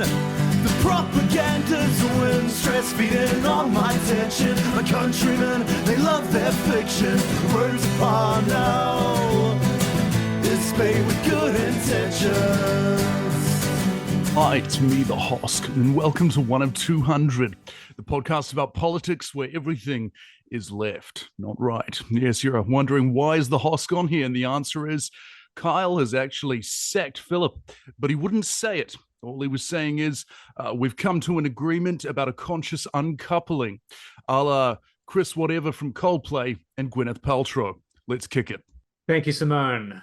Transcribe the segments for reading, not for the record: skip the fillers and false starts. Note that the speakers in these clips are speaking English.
attention. The propaganda's a win, stress feeding on my tension. My countrymen, they love their fiction. The words upon now is made with good intentions. Hi, it's me, the Hosk, and welcome to 1 of 200, the podcast about politics where everything is left, not right. Yes, you're wondering why is the Hosk on here, and the answer is Kyle has actually sacked Philip, but he wouldn't say it. All he was saying is, we've come to an agreement about a conscious uncoupling, a la Chris Whatever from Coldplay and Gwyneth Paltrow. Let's kick it. Thank you, Simone.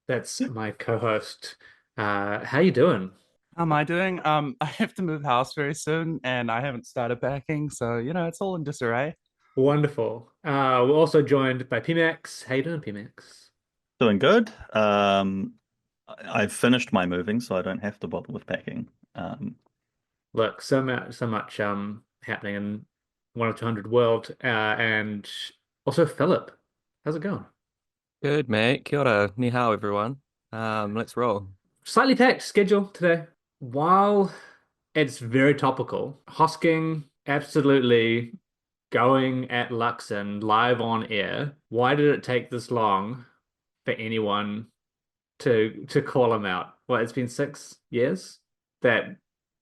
That's my co-host. How you doing? How am I doing? I have to move house very soon, and I haven't started packing, so it's all in disarray. Wonderful. We're also joined by Pmax. How you doing, Pmax? Doing good. I've finished my moving, so I don't have to bother with packing. Look, so much happening in 1 of 200 world, and also Philip. How's it going? Good, mate. Kia ora. Ni hao, everyone. Let's roll. Slightly packed schedule today. While it's very topical, Hosking absolutely going at Luxon live on air. Why did it take this long for anyone to call him out? Well, it's been 6 years that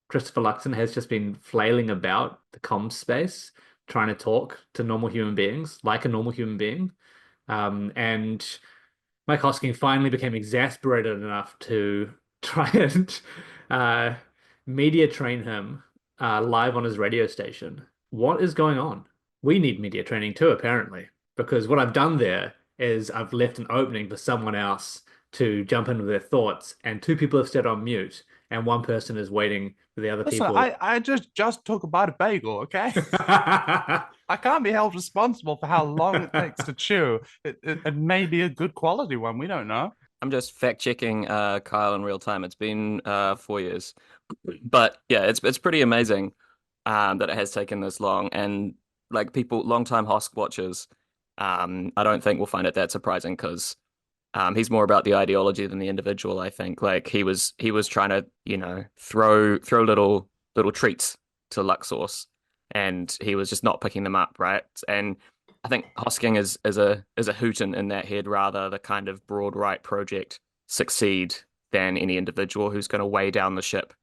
Christopher Luxon has just been flailing about the comms space, trying to talk to normal human beings like a normal human being. And Mike Hosking finally became exasperated enough to try and media train him live on his radio station. What is going on? We need media training too, apparently, because what I've done there is I've left an opening for someone else to jump in with their thoughts, and 2 people have stayed on mute, and 1 person is waiting for the other people. I just took a bite of bagel, okay? I can't be held responsible for how long it takes to chew. It may be a good quality one. We don't know. I'm just fact-checking Kyle in real time. It's been 4 years. But yeah, it's pretty amazing that it has taken this long. And like people, long-time Hosk watchers, I don't think will find it that surprising because he's more about the ideology than the individual, I think. Like he was trying to, throw little treats to Luxors, and he was just not picking them up, right? And I think Hosking is a hootin in that head, rather the kind of broad right project succeed than any individual who's going to weigh down the ship,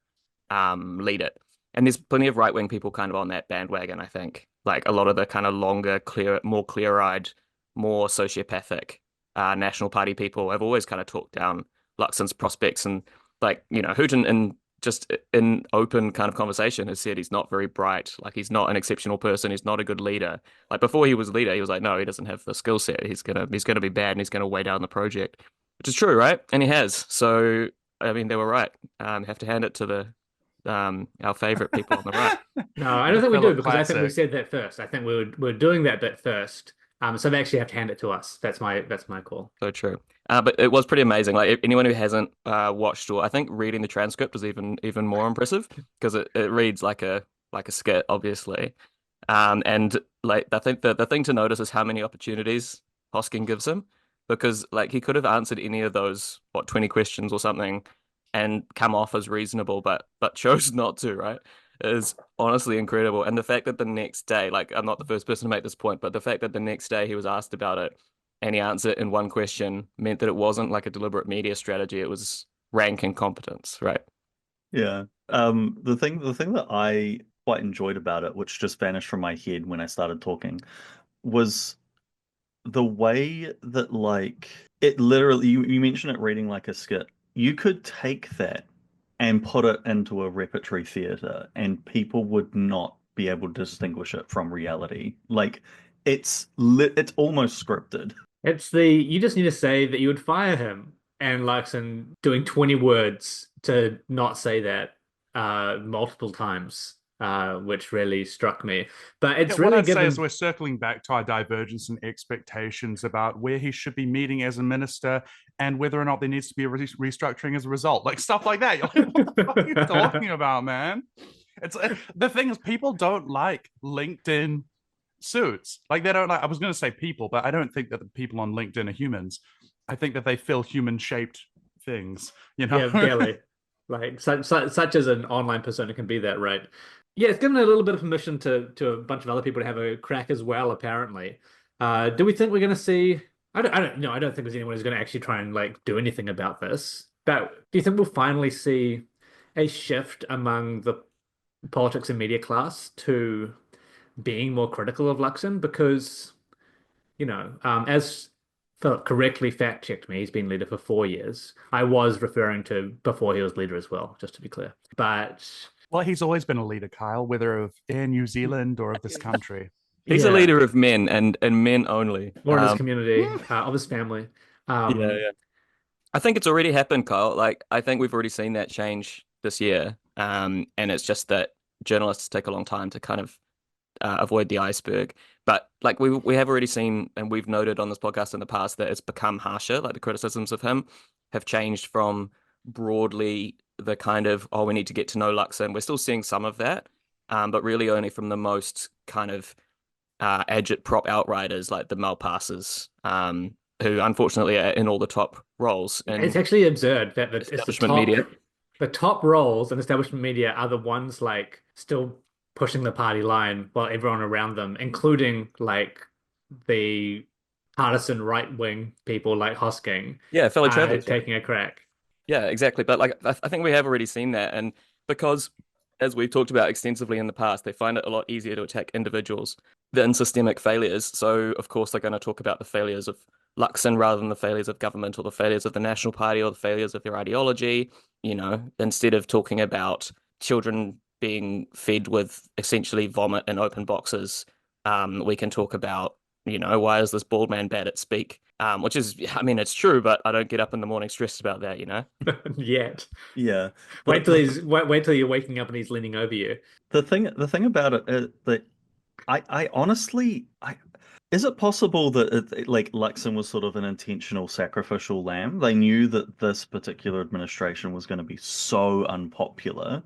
lead it. And there's plenty of right-wing people kind of on that bandwagon, I think. Like a lot of the kind of longer, more clear-eyed, more sociopathic National Party people have always kind of talked down Luxon's prospects, and Hooten and just in open kind of conversation has said he's not very bright, like he's not an exceptional person, he's not a good leader. Like before he was leader, he was like, no, he doesn't have the skill set, he's gonna be bad and he's gonna weigh down the project, which is true, right? And he has. So I mean, they were right. Have to hand it to the our favorite people on the right. No, I don't think we do, because I think we said that first. I think we're doing that bit first. So they actually have to hand it to us. That's my call. So true. But it was pretty amazing. Like anyone who hasn't watched, or I think reading the transcript was even more impressive, because it reads like a skit, obviously. And like I think the thing to notice is how many opportunities Hosking gives him, because like he could have answered any of those 20 questions or something and come off as reasonable, but chose not to, right? Is honestly incredible. And the fact that the next day, like I'm not the first person to make this point, but the fact that the next day he was asked about it and he answered in 1 question meant that it wasn't like a deliberate media strategy, it was rank incompetence, right? Yeah. The thing that I quite enjoyed about it, which just vanished from my head when I started talking, was the way that like it literally, you mentioned it reading like a skit. You could take that and put it into a repertory theater, and people would not be able to distinguish it from reality. Like it's almost scripted. You just need to say that you would fire him, and Luxon doing 20 words to not say that multiple times, which really struck me. But it's really what I'd given... say is we're circling back to our divergence in expectations about where he should be meeting as a minister and whether or not there needs to be a restructuring as a result, like stuff like that. You're like, what the fuck are you talking about, man? It's the thing is, people don't like LinkedIn suits. Like they don't like. I was going to say people, but I don't think that the people on LinkedIn are humans. I think that they fill human-shaped things. Yeah, barely. Like such as an online persona can be that, right? Yeah, it's given a little bit of permission to a bunch of other people to have a crack as well, apparently. Do we think we're gonna see? I don't think there's anyone who's gonna actually try and like do anything about this. But do you think we'll finally see a shift among the politics and media class to being more critical of Luxon? Because, as Philip correctly fact-checked me, he's been leader for 4 years. I was referring to before he was leader as well, just to be clear. But Well, he's always been a leader, Kyle, whether of Air New Zealand or of this country. He's a yeah, leader of men and men only. more in his community, of his family. Yeah, Um, yeah. I think it's already happened, Kyle. Like, I think we've already seen that change this year. And it's just that journalists take a long time to kind of avoid the iceberg. But like we have already seen, and we've noted on this podcast in the past that it's become harsher. Like the criticisms of him have changed from broadly the kind of, oh, we need to get to know Luxon. We're still seeing some of that, but really only from the most kind of agit-prop outriders like the Malpasses, who unfortunately are in all the top roles it's in actually absurd that it's establishment media. the top roles in establishment media are the ones like still pushing the party line while everyone around them, including like the partisan right wing people like Hosking, Yeah, fellow travelers. taking a crack. Yeah, exactly. But like, I think we have already seen that, and because, as we've talked about extensively in the past, they find it a lot easier to attack individuals than systemic failures. So, of course, they're going to talk about the failures of Luxon rather than the failures of government or the failures of the National Party or the failures of their ideology. Instead of talking about children being fed with essentially vomit in open boxes, we can talk about, why is this bald man bad at speak? Which is, I mean, it's true, but I don't get up in the morning stressed about that. Yet. Yeah. Wait till wait till you're waking up and he's leaning over you. The thing about it is that I honestly, is it possible that like Luxon was sort of an intentional sacrificial lamb? They knew that this particular administration was going to be so unpopular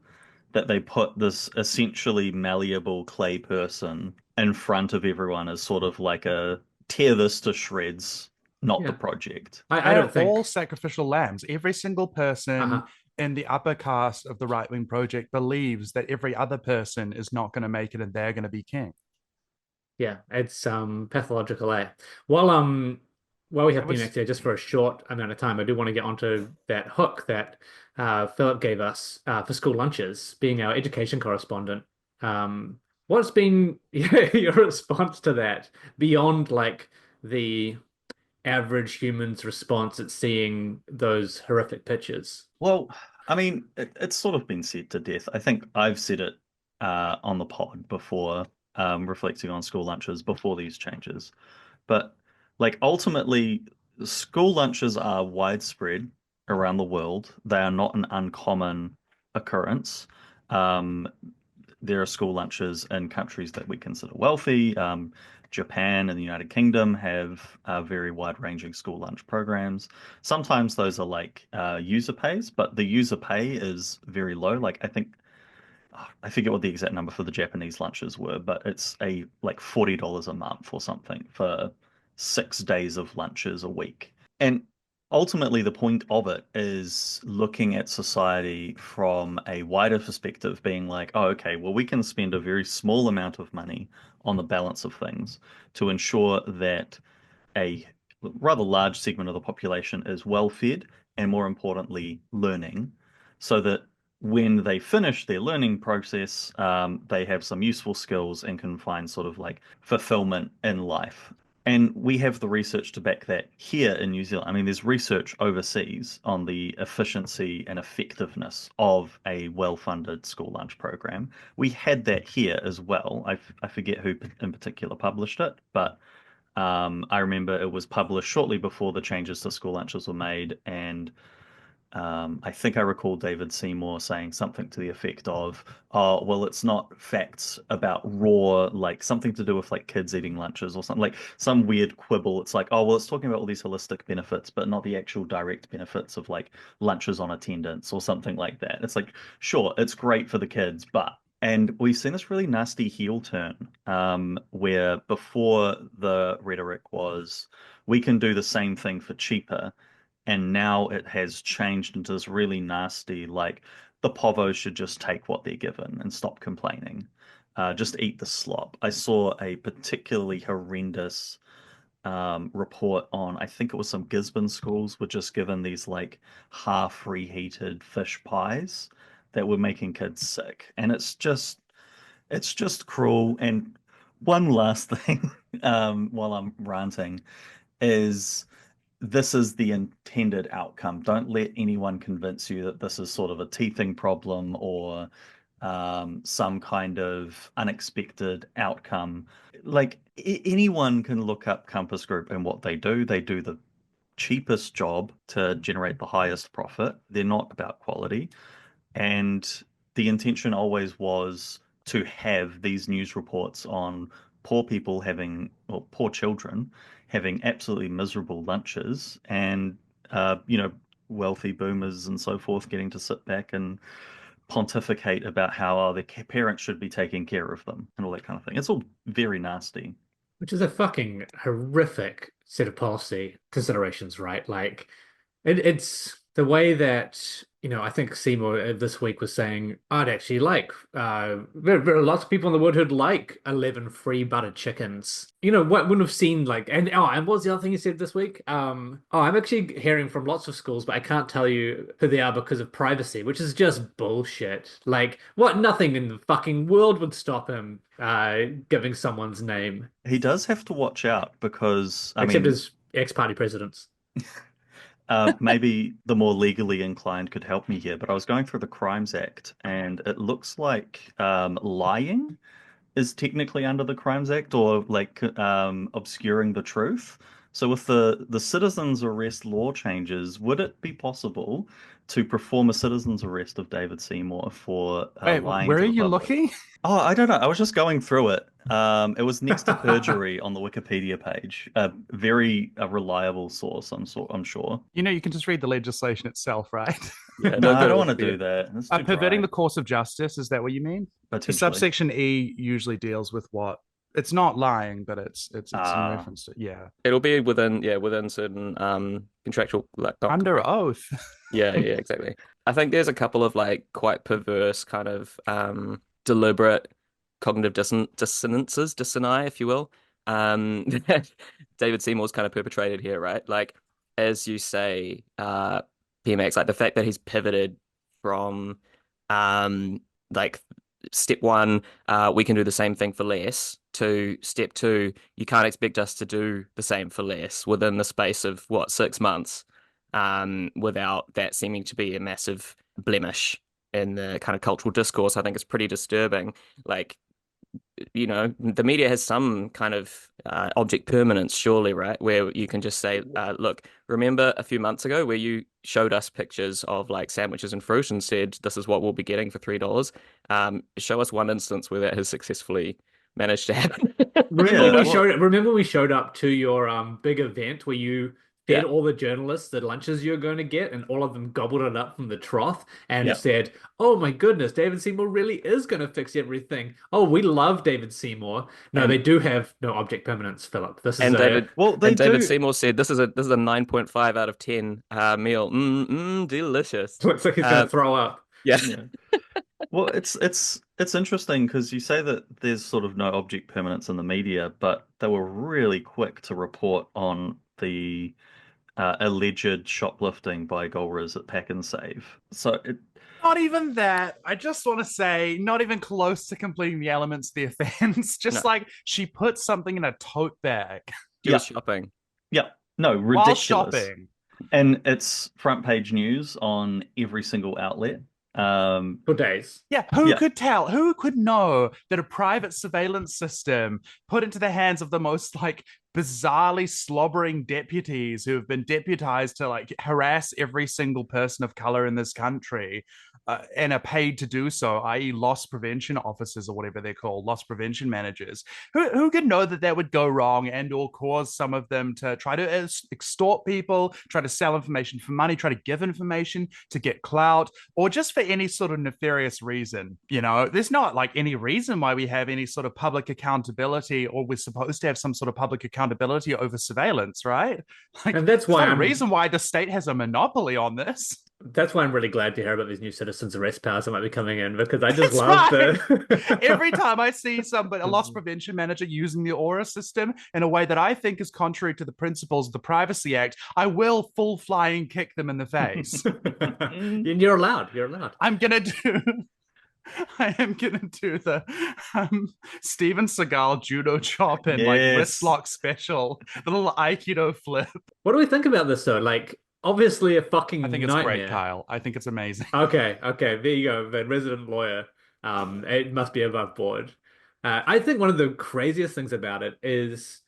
that they put this essentially malleable clay person in front of everyone as sort of like a tear this to shreds, not the Yeah. project. I They're don't think. all sacrificial lambs. Every single person Uh-huh. in the upper caste of the right wing project believes that every other person is not going to make it and they're going to be king. Yeah, it's pathological, eh? While we have It was Pmax here just for a short amount of time, I do want to get onto that hook that Philip gave us for school lunches, being our education correspondent. What's been your response to that beyond like the average human's response at seeing those horrific pictures? Well, I mean, it's sort of been said to death. I think I've said it on the pod before, reflecting on school lunches before these changes. But like ultimately, school lunches are widespread around the world. They are not an uncommon occurrence. Um, there are school lunches in countries that we consider wealthy. Japan and the United Kingdom have very wide-ranging school lunch programs. Sometimes those are like user pays, but the user pay is very low. Like I forget what the exact number for the Japanese lunches were, but it's like $40 a month or something for 6 days of lunches a week. And ultimately, the point of it is looking at society from a wider perspective, being like, oh, okay, well, we can spend a very small amount of money on the balance of things to ensure that a rather large segment of the population is well fed and, more importantly, learning, so that when they finish their learning process, they have some useful skills and can find sort of like fulfillment in life. And we have the research to back that here in New Zealand. I mean, there's research overseas on the efficiency and effectiveness of a well-funded school lunch program. We had that here as well. I forget who in particular published it, but I remember it was published shortly before the changes to school lunches were made, and I think I recall David Seymour saying something to the effect of, "Oh, well, it's not facts about raw, like something to do with like kids eating lunches or something, like some weird quibble." It's like, "Oh, well, it's talking about all these holistic benefits, but not the actual direct benefits of like lunches on attendance or something like that." It's like, sure, it's great for the kids, but and we've seen this really nasty heel turn, where before the rhetoric was, we can do the same thing for cheaper. and now it has changed into this really nasty, like the povos should just take what they're given and stop complaining. Just eat the slop. I saw a particularly horrendous report on, I think it was some Gisborne schools were just given these like half reheated fish pies that were making kids sick. And it's just cruel. And one last thing, while I'm ranting, is this is the intended outcome. Don't let anyone convince you that this is sort of a teething problem or some kind of unexpected outcome. Like anyone can look up Compass Group and what they do. They do the cheapest job to generate the highest profit. They're not about quality. And the intention always was to have these news reports on poor people having, or poor children having absolutely miserable lunches, and wealthy boomers and so forth getting to sit back and pontificate about how their parents should be taking care of them and all that kind of thing. It's all very nasty. Which is a fucking horrific set of policy considerations, right? Like, it's the way that, I think Seymour this week was saying, I'd actually like, there are lots of people in the world who'd like 11 free buttered chickens. What wouldn't have seen like, and what was the other thing he said this week? I'm actually hearing from lots of schools, but I can't tell you who they are because of privacy, which is just bullshit. Like, nothing in the fucking world would stop him giving someone's name. He does have to watch out because, Except his ex-party presidents. Maybe the more legally inclined could help me here, but I was going through the Crimes Act, and it looks like lying is technically under the Crimes Act, or like obscuring the truth. So with the citizens arrest law changes, would it be possible to perform a citizen's arrest of David Seymour for Wait, lying where to are the you public? looking? Oh, I don't know. I was just going through it. It was next to perjury on the Wikipedia page. A very reliable source, I'm sure. You can just read the legislation itself, right? Yeah, No, I go don't with want to the- do that. It's too Perverting dry, the course of justice, is that what you mean? The potentially. subsection E usually deals with what? It's not lying, but it's in Ah. reference to, yeah. It'll be within certain contractual like Under oath. Yeah, exactly. I think there's a couple of like quite perverse kind of deliberate cognitive dissonances, dissonance, if you will, that David Seymour's kind of perpetrated here, right? Like, as you say, PMX, like the fact that he's pivoted from like step one, we can do the same thing for less, to step two, you can't expect us to do the same for less within the space of 6 months, without that seeming to be a massive blemish in the kind of cultural discourse. I think it's pretty disturbing. Like, the media has some kind of object permanence, surely, right? Where you can just say, look, remember a few months ago where you showed us pictures of like sandwiches and fruit and said, this is what we'll be getting for $3. Show us one instance where that has successfully managed to happen. Remember we showed up to your big event where you fed Yeah. all the journalists the lunches you're going to get, and all of them gobbled it up from the trough and Yeah. said, "Oh my goodness, David Seymour really is going to fix everything. Oh, we love David Seymour." No, And- they do have no object permanence, Philip. This is And a David, Well, they and David do. Seymour said this is a 9.5 out of 10 meal. Delicious. looks like he's going to throw up. Yeah. Yeah. Well, it's interesting because you say that there's sort of no object permanence in the media, but they were really quick to report on the alleged shoplifting by Golriz at Pack and Save. So Not even that. I just want to say, not even close to completing the elements of the offense. Just No. like she put something in a tote bag He was shopping. yeah, no, while ridiculous. shopping. And it's front page news on every single outlet. For days. Yeah, who Yeah. could tell? Who could know that a private surveillance system put into the hands of the most like bizarrely slobbering deputies who have been deputized to like harass every single person of color in this country and are paid to do so, i.e., loss prevention officers or whatever they're called, loss prevention managers, who can know that would go wrong and or cause some of them to try to extort people, try to sell information for money, try to give information to get clout, or just for any sort of nefarious reason. There's not like any reason why we have any sort of public accountability, or we're supposed to have some sort of public accountability over surveillance, right? Like, And that's there's why not a reason why the state has a monopoly on this. That's why I'm really glad to hear about these new citizens arrest powers that might be coming in, because I just That's love right. Every the time I see a loss prevention manager using the Aura system in a way that I think is contrary to the principles of the Privacy Act, I will full flying kick them in the face. And you're allowed. You're allowed. I am gonna do the Steven Seagal judo chop and like wrist lock special, the little Aikido flip. What do we think about this though? Like, obviously a fucking I think it's nightmare. great, Kyle. I think it's amazing. Okay, there you go. The resident lawyer. It must be above board. I think one of the craziest things about it is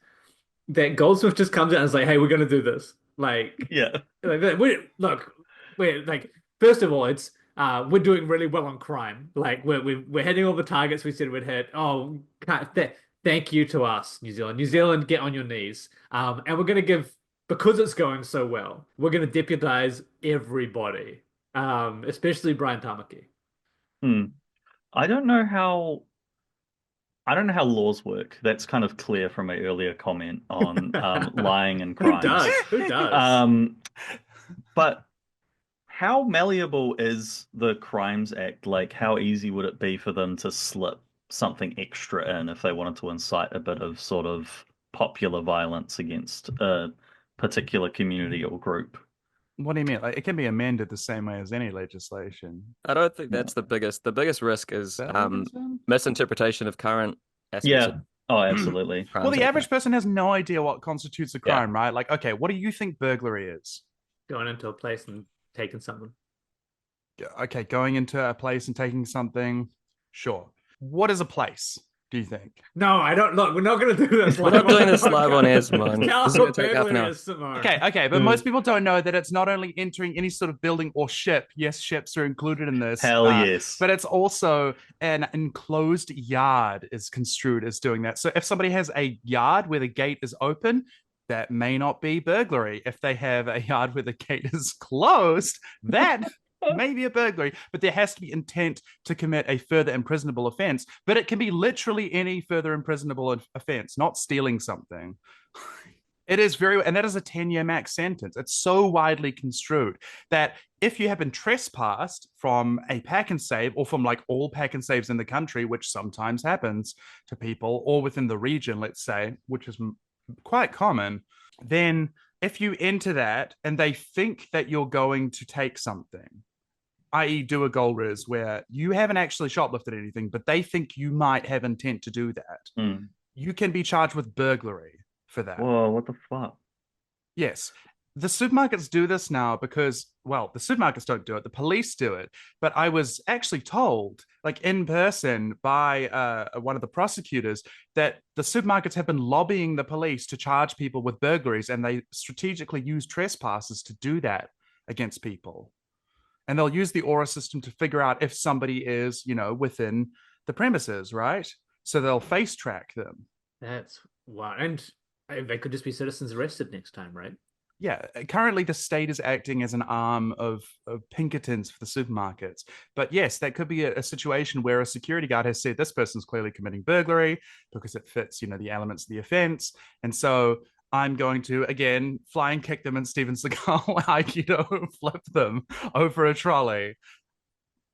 that Goldsmith just comes out and is like, "Hey, we're going to do this." Like, Yeah. like we're like, first of all, it's we're doing really well on crime. Like, we're hitting all the targets we said we'd hit. Oh, thank you to us, New Zealand. New Zealand, get on your knees. And we're going to give. Because it's going so well, we're going to deputize everybody, especially Brian Tamaki. I don't know how laws work. That's kind of clear from my earlier comment on lying and crimes. Who does? But how malleable is the Crimes Act? Like, how easy would it be for them to slip something extra in if they wanted to incite a bit of sort of popular violence against a particular community or group? What do you mean? Like, it can be amended the same way as any legislation. I don't think that's the biggest. The biggest risk is misinterpretation of current aspects. Yeah. Oh, absolutely. Well, the average person has no idea what constitutes a crime, right? Like, okay, what do you think burglary is? Going into a place and taking something. Okay, going into a place and taking something. Sure. What is a place, do you think? No, I don't. Look, we're not going to do this. We're not doing this live on air, Simone. Tell us what burglary is, Simone. Okay, but most people don't know that it's not only entering any sort of building or ship. Yes, ships are included in this. Hell yes. But it's also an enclosed yard is construed as doing that. So if somebody has a yard where the gate is open, that may not be burglary. If they have a yard where the gate is closed, that may be a burglary. But there has to be intent to commit a further imprisonable offense. But it can be literally any further imprisonable offense, not stealing something. It is and that is a 10-year max sentence. It's so widely construed that if you have been trespassed from a pack and save, or from like all pack and saves in the country, which sometimes happens to people, or within the region, let's say, which is quite common, then if you enter that and they think that you're going to take something, i.e. do a gold res where you haven't actually shoplifted anything, but they think you might have intent to do that, you can be charged with burglary for that. Whoa, what the fuck? Yes. The supermarkets do this now because, well, the supermarkets don't do it. The police do it. But I was actually told, like in person by one of the prosecutors, that the supermarkets have been lobbying the police to charge people with burglaries, and they strategically use trespassers to do that against people. And they'll use the Aura system to figure out if somebody is, within the premises, right? So they'll face track them. That's wow. And they could just be citizens arrested next time, right? Yeah, currently the state is acting as an arm of Pinkertons for the supermarkets. But yes, that could be a situation where a security guard has said this person's clearly committing burglary because it fits, the elements of the offense. And so I'm going to, again, fly and kick them in Steven Seagal Aikido, flip them over a trolley.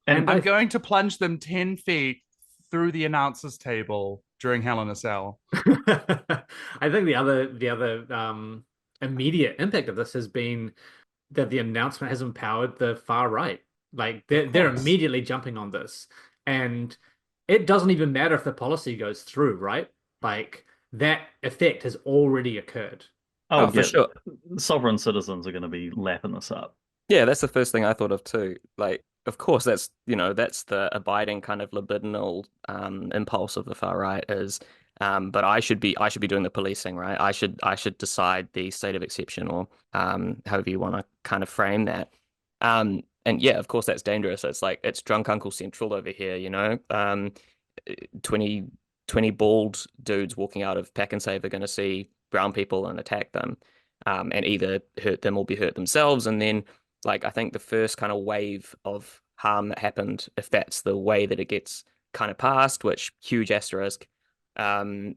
And I'm going to plunge them 10 feet through the announcer's table during Hell in a Cell. I think the other immediate impact of this has been that the announcement has empowered the far right. Like they're immediately jumping on this, and it doesn't even matter if the policy goes through, right? Like that effect has already occurred. Oh, for sure. Sovereign citizens are going to be lapping this up. Yeah, that's the first thing I thought of too. Like, of course, that's the abiding kind of libidinal impulse of the far right is. But I should be doing the policing, right? I should decide the state of exception, or however you want to kind of frame that. And And yeah, of course that's dangerous. It's like it's drunk Uncle Central over here, 20, 20 bald dudes walking out of Pack and Save are going to see brown people and attack them, and either hurt them or be hurt themselves. And then, like, I think the first kind of wave of harm that happened, if that's the way that it gets kind of passed, which huge asterisk, um,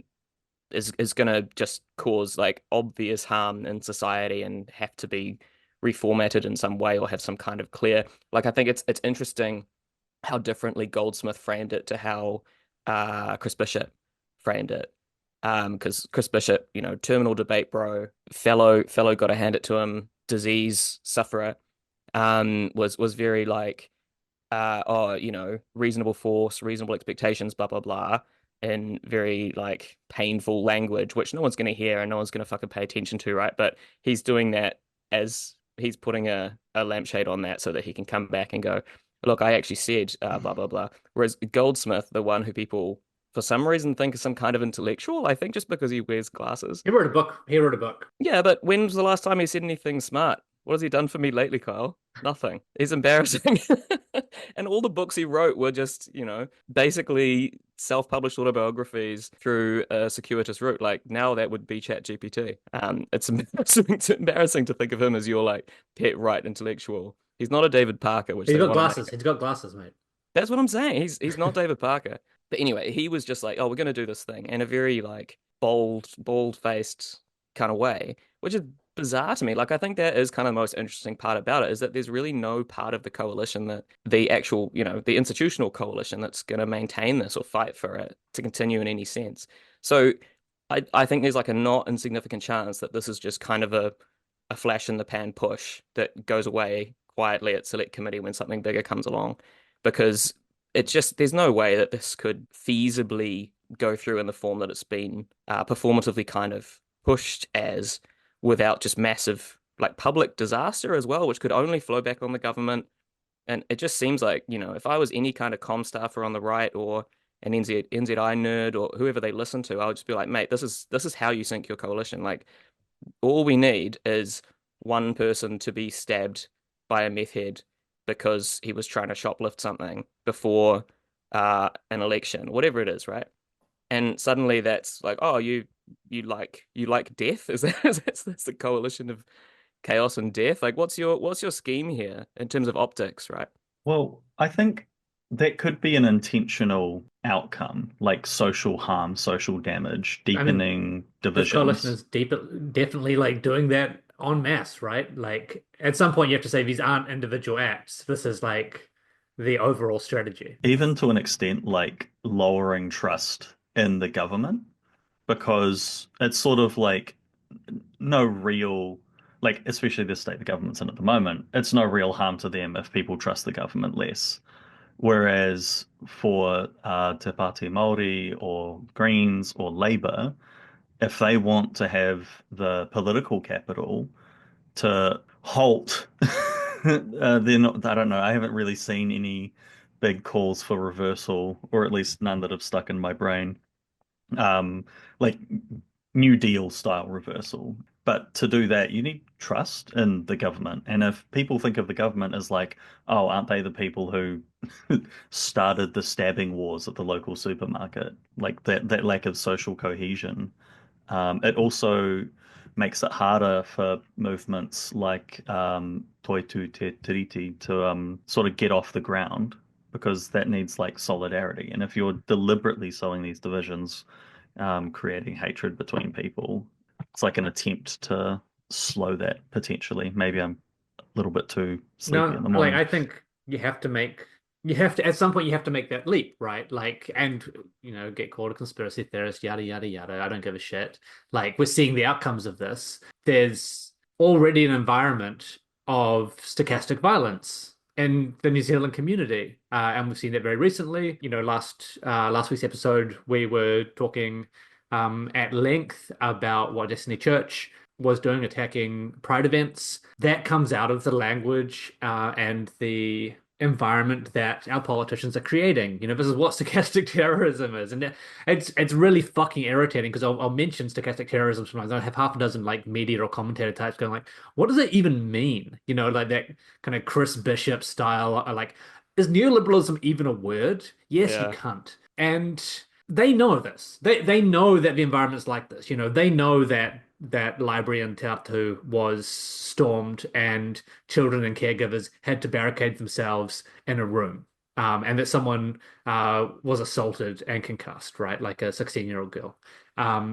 is going to just cause like obvious harm in society and have to be reformatted in some way or have some kind of clear. Like, I think it's interesting how differently Goldsmith framed it to how Chris Bishop framed it. Because Chris Bishop, terminal debate bro, fellow got to hand it to him, disease sufferer, was very like, reasonable force, reasonable expectations, blah blah blah, in very like painful language, which no one's going to hear and no one's going to fucking pay attention to, right? But he's doing that as he's putting a lampshade on that so that he can come back and go, look, I actually said blah blah blah. Whereas Goldsmith, the one who people for some reason think is some kind of intellectual, I think just because he wears glasses. He wrote a book. He wrote a book. Yeah, but when was the last time he said anything smart? What has he done for me lately, Kyle? Nothing. He's embarrassing. And all the books he wrote were just, basically self-published autobiographies through a circuitous route. Like now that would be ChatGPT. It's embarrassing to think of him as your like pet right intellectual. He's not a David Parker, which He's they got want to glasses. make. He's got glasses, mate. That's what I'm saying. He's not David Parker. But anyway, he was just like, oh, we're going to do this thing in a very like bald-faced kind of way, which is bizarre to me. Like, I think that is kind of the most interesting part about it is that there's really no part of the coalition that the actual, the institutional coalition that's going to maintain this or fight for it to continue in any sense. So I think there's like a not insignificant chance that this is just kind of a flash in the pan push that goes away quietly at select committee when something bigger comes along, because it's just there's no way that this could feasibly go through in the form that it's been performatively kind of pushed as, without just massive like public disaster as well, which could only flow back on the government. And it just seems like, if I was any kind of comm staffer on the right or an NZI nerd or whoever they listen to, I would just be like, mate, this is how you sink your coalition. Like, all we need is one person to be stabbed by a meth head because he was trying to shoplift something before an election, whatever it is, right? And suddenly that's like, oh, you like death? Is that's the coalition of chaos and death? Like, what's your scheme here in terms of optics, right? Well, I think that could be an intentional outcome, like social harm, social damage, deepening This coalition divisions. is definitely like doing that en masse, right? Like at some point you have to say these aren't individual acts. This is like the overall strategy. Even to an extent, like lowering trust in the government, because it's sort of like no real, like, especially the state the government's in at the moment, it's no real harm to them if people trust the government less. Whereas for Te Pāti Māori or Greens or Labour, if they want to have the political capital to halt, they're not, I don't know, I haven't really seen any big calls for reversal, or at least none that have stuck in my brain. Like New Deal style reversal. But to do that, you need trust in the government. And if people think of the government as like, oh, aren't they the people who started the stabbing wars at the local supermarket? Like that lack of social cohesion. It also makes it harder for movements like Toi Tu Te Tiriti to sort of get off the ground, because that needs like solidarity. And if you're deliberately sowing these divisions, creating hatred between people, it's like an attempt to slow that potentially. Maybe I'm a little bit too sleepy in No, the like morning. I think you have to at some point you have to make that leap, right? Like, and get called a conspiracy theorist, yada yada yada. I don't give a shit. Like, we're seeing the outcomes of this. There's already an environment of stochastic violence in the New Zealand community, and we've seen that very recently. Last week's episode we were talking at length about what Destiny Church was doing, attacking pride events. That comes out of the language and the environment that our politicians are creating. This is what stochastic terrorism is, and it's really fucking irritating because I'll mention stochastic terrorism sometimes. I have half a dozen like media or commentator types going like, "What does it even mean?" Like that kind of Chris Bishop style. Like, is neoliberalism even a word? Yes, you Yeah. cunt. And they know this. They know that the environment's like this. They know that library in Tartu was stormed and children and caregivers had to barricade themselves in a room. And that someone was assaulted and concussed, right? Like a 16-year-old girl.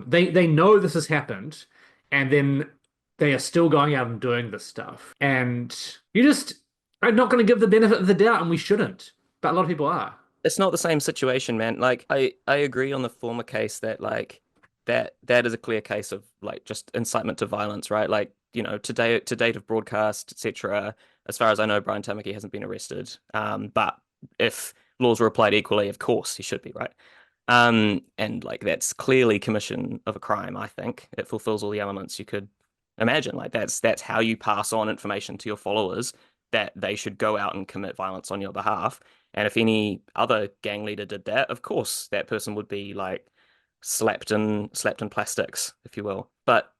They know this has happened, and then they are still going out and doing this stuff. And you just are not going to give the benefit of the doubt, and we shouldn't. But a lot of people are. It's not the same situation, man. Like I agree on the former case that like that is a clear case of like just incitement to violence, right? Like, to date of broadcast, etc. As far as I know, Brian Tamaki hasn't been arrested. But if laws were applied equally, of course he should be, right? And like that's clearly commission of a crime, I think. It fulfills all the elements you could imagine. Like that's how you pass on information to your followers that they should go out and commit violence on your behalf. And if any other gang leader did that, of course that person would be like slapped in plastics, if you will. But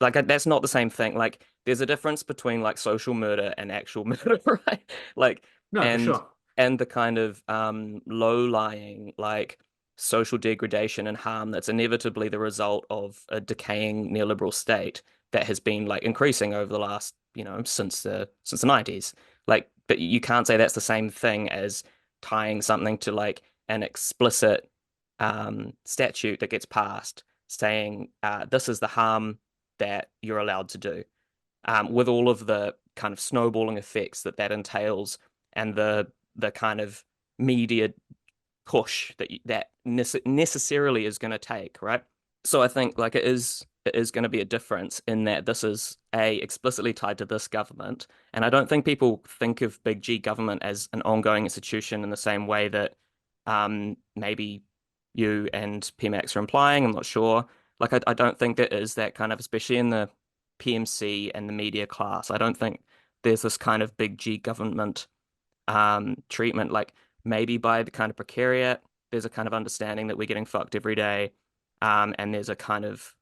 like that's not the same thing. Like there's a difference between like social murder and actual murder, right? Like No, for and sure. and the kind of low-lying like social degradation and harm that's inevitably the result of a decaying neoliberal state that has been like increasing over the last, since the 90s. Like, but you can't say that's the same thing as tying something to like an explicit statute that gets passed saying this is the harm that you're allowed to do, with all of the kind of snowballing effects that entails, and the kind of media push that necessarily is going to take, right? So I think like it is going to be a difference in that this is explicitly tied to this government, and I don't think people think of big G government as an ongoing institution in the same way that maybe you and Pmax are implying. I'm not sure. Like I don't think it is that kind of, especially in the PMC and the media class. I don't think there's this kind of big G government treatment. Like maybe by the kind of precariat, there's a kind of understanding that we're getting fucked every day, and there's a kind of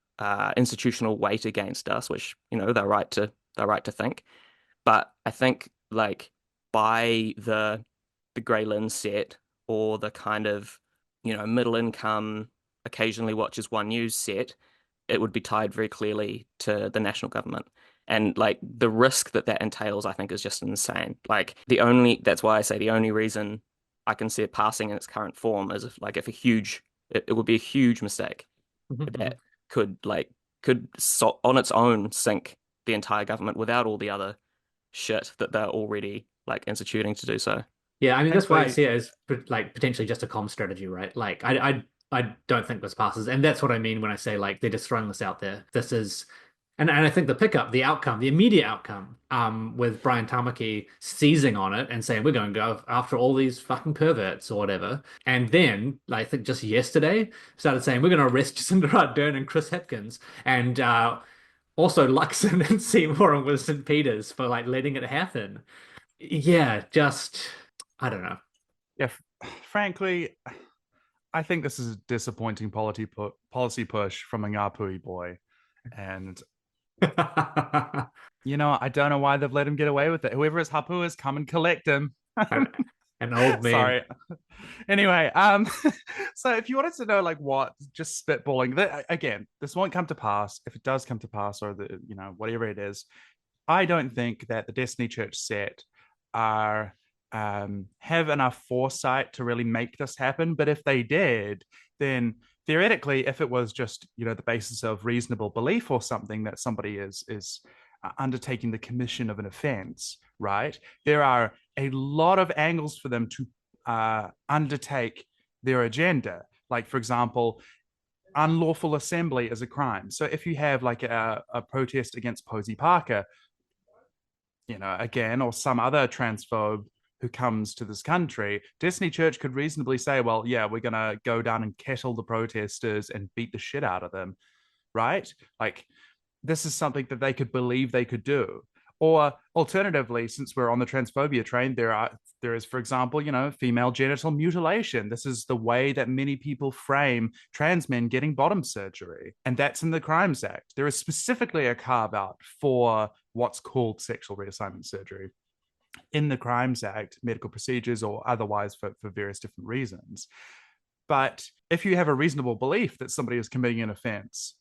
institutional weight against us, which they're right to think. But I think like by the Grey Lynn set, or the kind of middle income occasionally watches One News set, it would be tied very clearly to the national government. And like the risk that entails, I think, is just insane. Like that's why I say the only reason I can see it passing in its current form is if it would be a huge mistake that could on its own sink the entire government without all the other shit that they're already like instituting to do so. Yeah, I mean that's why I Thankfully, see it as like potentially just a comm strategy, right? Like I don't think this passes, and that's what I mean when I say like they're just throwing this out there. This is, and I think the outcome, the immediate outcome, with Brian Tamaki seizing on it and saying we're going to go after all these fucking perverts or whatever, and then like, I think just yesterday started saying we're going to arrest Jacinda Ardern and Chris Hipkins and also Luxon and Seymour and St. Peters for like letting it happen. Yeah, just I don't know. yeah, frankly, I think this is a disappointing policy push from a Ngāpuhi boy. And, I don't know why they've let him get away with it. Whoever his hapu is, come and collect him. An old man. Sorry. Anyway, so if you wanted to know, like, what, just spitballing, again, this won't come to pass. If it does come to pass, or whatever it is, I don't think that the Destiny Church set are have enough foresight to really make this happen. But if they did, then theoretically, if it was just the basis of reasonable belief or something that somebody is undertaking the commission of an offense, right? There are a lot of angles for them to undertake their agenda. Like, for example, unlawful assembly is a crime. So if you have like a protest against Posey Parker, again, or some other transphobe who comes to this country, Destiny Church could reasonably say, well, yeah, we're going to go down and kettle the protesters and beat the shit out of them, right? Like, this is something that they could believe they could do. Or alternatively, since we're on the transphobia train, there is, for example, female genital mutilation. This is the way that many people frame trans men getting bottom surgery, and that's in the Crimes Act. There is specifically a carve out for what's called sexual reassignment surgery in the Crimes Act, medical procedures or otherwise for various different reasons. But if you have a reasonable belief that somebody is committing an offense,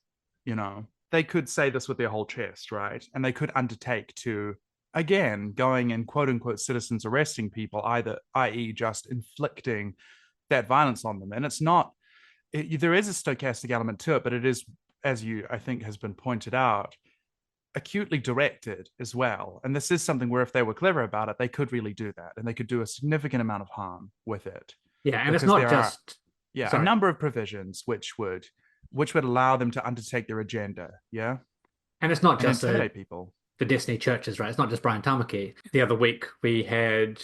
they could say this with their whole chest, right? And they could undertake to, again, going and quote unquote citizens arresting people, either, i.e., just inflicting that violence on them. And it's not, there is a stochastic element to it, but it is, as I think has been pointed out, acutely directed as well. And this is something where if they were clever about it, they could really do that, and they could do a significant amount of harm with it. Yeah, and it's not just a number of provisions which would allow them to undertake their agenda. Yeah. And it's not just intimidate people. The Destiny churches, right? It's not just Brian Tamaki. The other week we had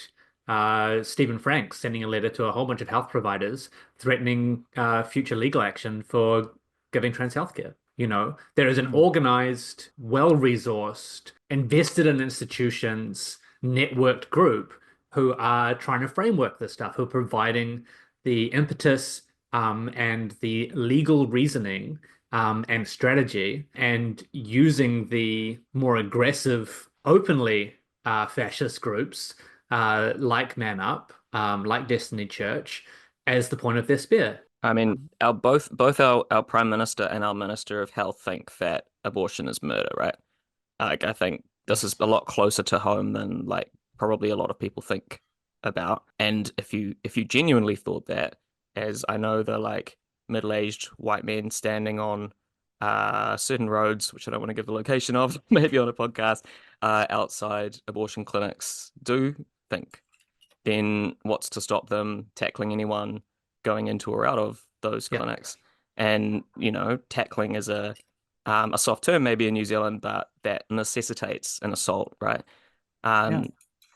Stephen Franks sending a letter to a whole bunch of health providers threatening future legal action for giving trans healthcare. There is an organized, well-resourced, invested in institutions, networked group who are trying to framework this stuff, who are providing the impetus and the legal reasoning and strategy, and using the more aggressive, openly fascist groups like Man Up, like Destiny Church, as the point of their spear. I mean, both our Prime Minister and our Minister of Health think that abortion is murder, right? Like, I think this is a lot closer to home than like probably a lot of people think about. And if you genuinely thought that, as I know the like middle-aged white men standing on certain roads, which I don't want to give the location of, maybe on a podcast, outside abortion clinics do think, then what's to stop them tackling anyone going into or out of those clinics? And tackling is a soft term maybe in New Zealand, but that necessitates an assault, right?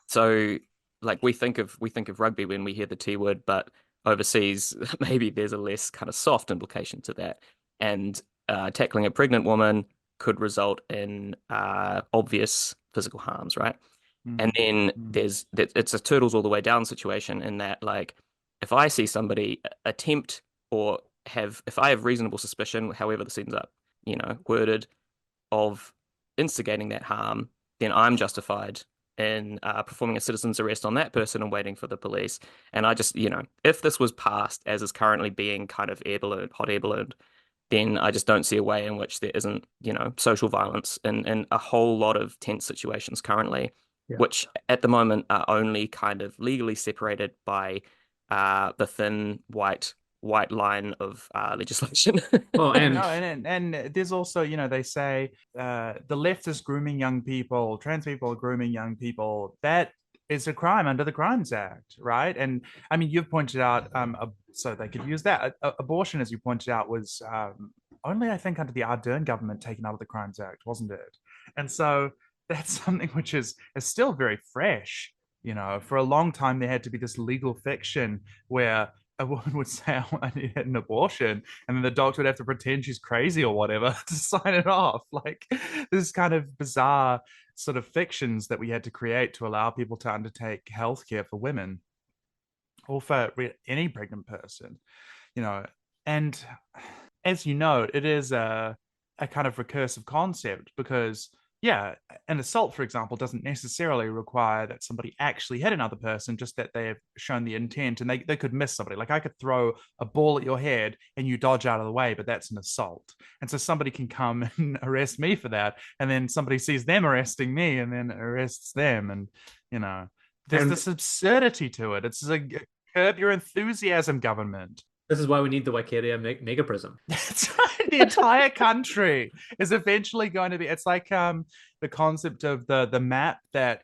So like we think of rugby when we hear the T word, but overseas maybe there's a less kind of soft implication to that. And tackling a pregnant woman could result in obvious physical harms, right? And then it's a turtles all the way down situation in that, like, if I see somebody attempt or if I have reasonable suspicion, however this ends up, worded, of instigating that harm, then I'm justified in performing a citizen's arrest on that person and waiting for the police. And I just, if this was passed as is currently being kind of hot air ballooned, then I just don't see a way in which there isn't, social violence in a whole lot of tense situations currently, which at the moment are only kind of legally separated by the thin white line of legislation. Well, and there's also, they say the left is grooming young people, trans people are grooming young people. That is a crime under the Crimes Act, right? And I mean, you've pointed out, so they could use that. Abortion, as you pointed out, was only, I think, under the Ardern government taken out of the Crimes Act, wasn't it? And so that's something which is still very fresh. For a long time, there had to be this legal fiction where a woman would say, I need an abortion, and then the doctor would have to pretend she's crazy or whatever to sign it off. Like, this kind of bizarre sort of fictions that we had to create to allow people to undertake healthcare for women or for any pregnant person, and as you know, it is a kind of recursive concept because an assault, for example, doesn't necessarily require that somebody actually hit another person, just that they have shown the intent, and they could miss somebody. Like, I could throw a ball at your head and you dodge out of the way, but that's an assault. And so somebody can come and arrest me for that, and then somebody sees them arresting me and then arrests them. And, there's this absurdity to it. It's a curb your enthusiasm government. This is why we need the Waikeria mega prism. That's right. The entire country is eventually going to be. It's like the concept of the map that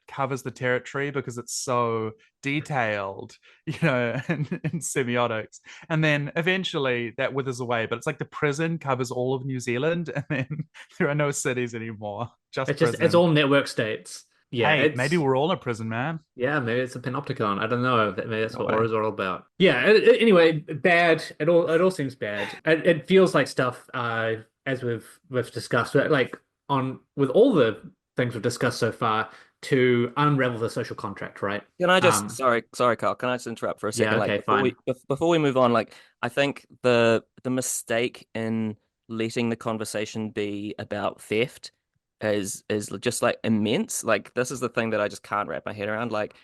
covers the territory because it's so detailed, in semiotics, and then eventually that withers away. But it's like the prison covers all of New Zealand, and then there are no cities anymore. It's all network states. Yeah, hey, maybe we're all in a prison, man. Yeah, maybe it's a panopticon. I don't know. Maybe that's what auras are all about. Yeah. Anyway, bad. It all seems bad. It feels like stuff. As we've discussed, like with all the things we've discussed so far to unravel the social contract, right? Can I just sorry, Carl, can I just interrupt for a Yeah, second? Like okay, fine. before we move on, like I think the mistake in letting the conversation be about theft is just like immense. Like this is the thing that I just can't wrap my head around. Like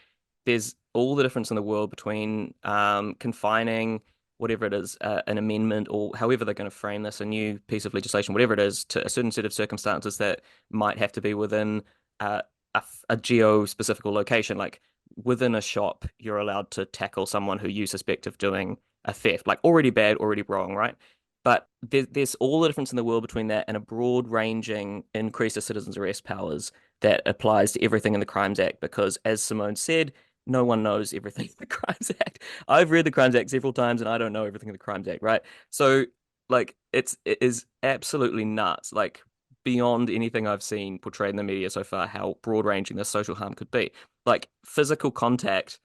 there's all the difference in the world between confining whatever it is, an amendment or however they're going to frame this, a new piece of legislation, whatever it is, to a certain set of circumstances that might have to be within a geo-specific location. Like within a shop, you're allowed to tackle someone who you suspect of doing a theft, like already bad, already wrong, right? But there's all the difference in the world between that and a broad-ranging increase of citizens' arrest powers that applies to everything in the Crimes Act. Because, as Simone said, no one knows everything in the Crimes Act. I've read the Crimes Act several times, and I don't know everything in the Crimes Act, right? So, like, it is absolutely nuts. Like, beyond anything I've seen portrayed in the media so far, how broad-ranging this social harm could be. Like, physical contact,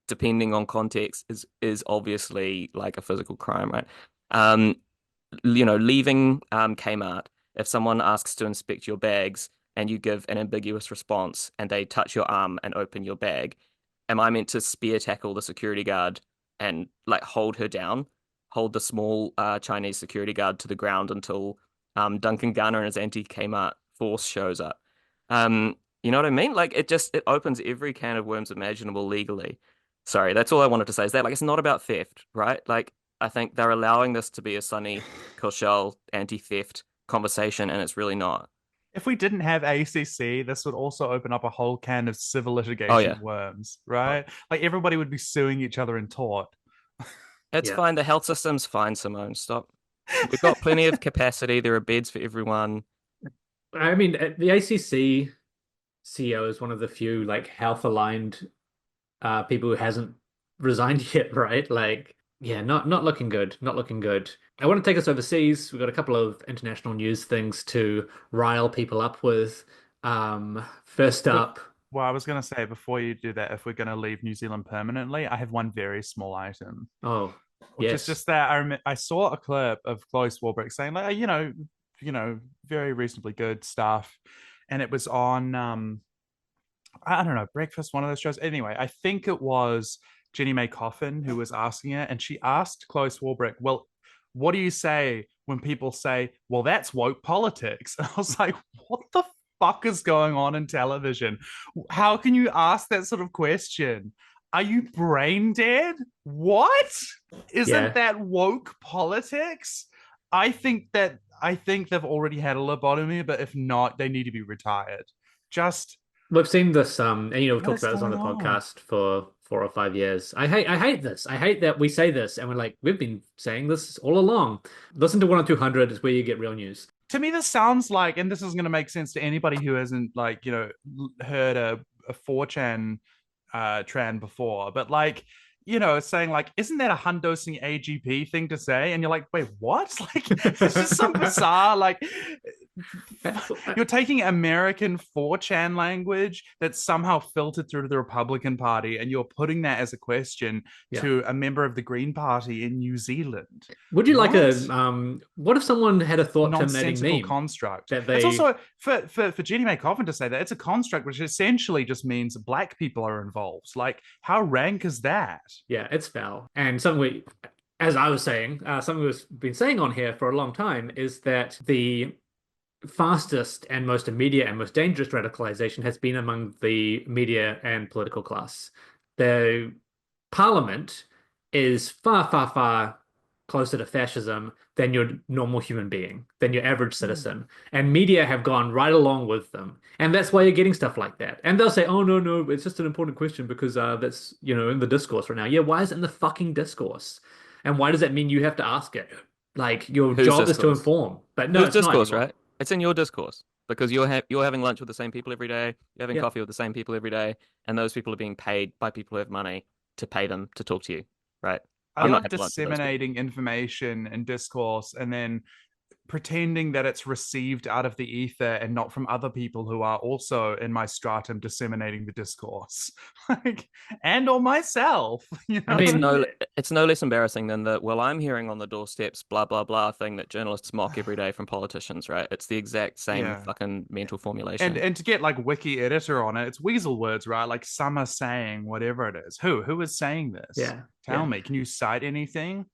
depending on context, is obviously like a physical crime, right? Um, leaving Kmart, if someone asks to inspect your bags and you give an ambiguous response and they touch your arm and open your bag, am I meant to spear tackle the security guard and like hold her down, hold the small Chinese security guard to the ground until Duncan Garner and his anti-Kmart force shows up? You know what I mean? Like it opens every can of worms imaginable legally. Sorry, that's all I wanted to say is that like it's not about theft, right? Like I think they're allowing this to be a Sunny Koshal anti-theft conversation, and it's really not. If we didn't have ACC, this would also open up a whole can of civil Oh litigation yeah, worms, right? Like everybody would be suing each other in tort. it's Yeah. fine. The health system's fine, Simone. Stop. We've got plenty of capacity. There are beds for everyone. I mean, the ACC CEO is one of the few like health aligned people who hasn't resigned yet, right? Like, yeah, not looking good, not looking good. I want to take us overseas. We've got a couple of international news things to rile people up with. First But up, well, I was going to say before you do that, if we're going to leave New Zealand permanently, I have one very small item, oh, which is yes. just that I saw a clip of Chloe Swarbrick saying like, very reasonably good stuff, and it was on I don't know, Breakfast, one of those shows. Anyway, I think it was Jenny May Coffin who was asking it, and she asked Chloe Swarbrick, "Well, what do you say when people say, well, that's woke politics?" And I was like, "What the fuck is going on in television? How can you ask that sort of question? Are you brain dead? What? Isn't Yeah. that woke politics?" I think they've already had a lobotomy, but if not, they need to be retired. Just We've seen this, and we've what talked is about this on going the on? podcast for 4 or 5 years. I hate this. I hate that we say this and we're like, we've been saying this all along. Listen to 10200 is where you get real news. To me, this sounds like, and this is going to make sense to anybody who hasn't heard a 4chan trend before, but like, it's saying like, isn't that a Hundosing AGP thing to say? And you're like, wait, what? Like, it's just some bizarre, like, you're taking American 4chan language that's somehow filtered through to the Republican Party, and you're putting that as a question Yeah. to a member of the Green Party in New Zealand. Would you like What? what if someone had a thought-terminating Nonsensical meme construct. that It's they, also for Jenny May Coffin to say that it's a construct which essentially just means black people are involved. Like, how rank is that? yeah, it's foul. And something as I was saying, something we've been saying on here for a long time is that the fastest and most immediate and most dangerous radicalization has been among the media and political class. The parliament is far, far, far closer to fascism than your normal human being, than your average citizen. And media have gone right along with them. And that's why you're getting stuff like that. And they'll say, oh, no, no, it's just an important question because that's, in the discourse right now. Yeah, why is it in the fucking discourse? And why does that mean you have to ask it? Like, your Whose job is to discourse? inform. But no, Whose it's not discourse, anymore. right? It's in your discourse because you're having lunch with the same people every day. You're having Yeah. coffee with the same people every day, and those people are being paid by people who have money to pay them to talk to you, right? I I'm not love having lunch with those people. disseminating information and discourse and then pretending that it's received out of the ether and not from other people who are also in my stratum disseminating the discourse, like, and or myself. You I know, It's mean, no less embarrassing than the well, I'm hearing on the doorsteps, blah blah blah thing that journalists mock every day from politicians, right? It's the exact same yeah. fucking mental And formulation. and to get like wiki editor on it, it's weasel words, right? Like some are saying whatever it is. Who is saying this? yeah, Tell yeah. me. Can you cite anything?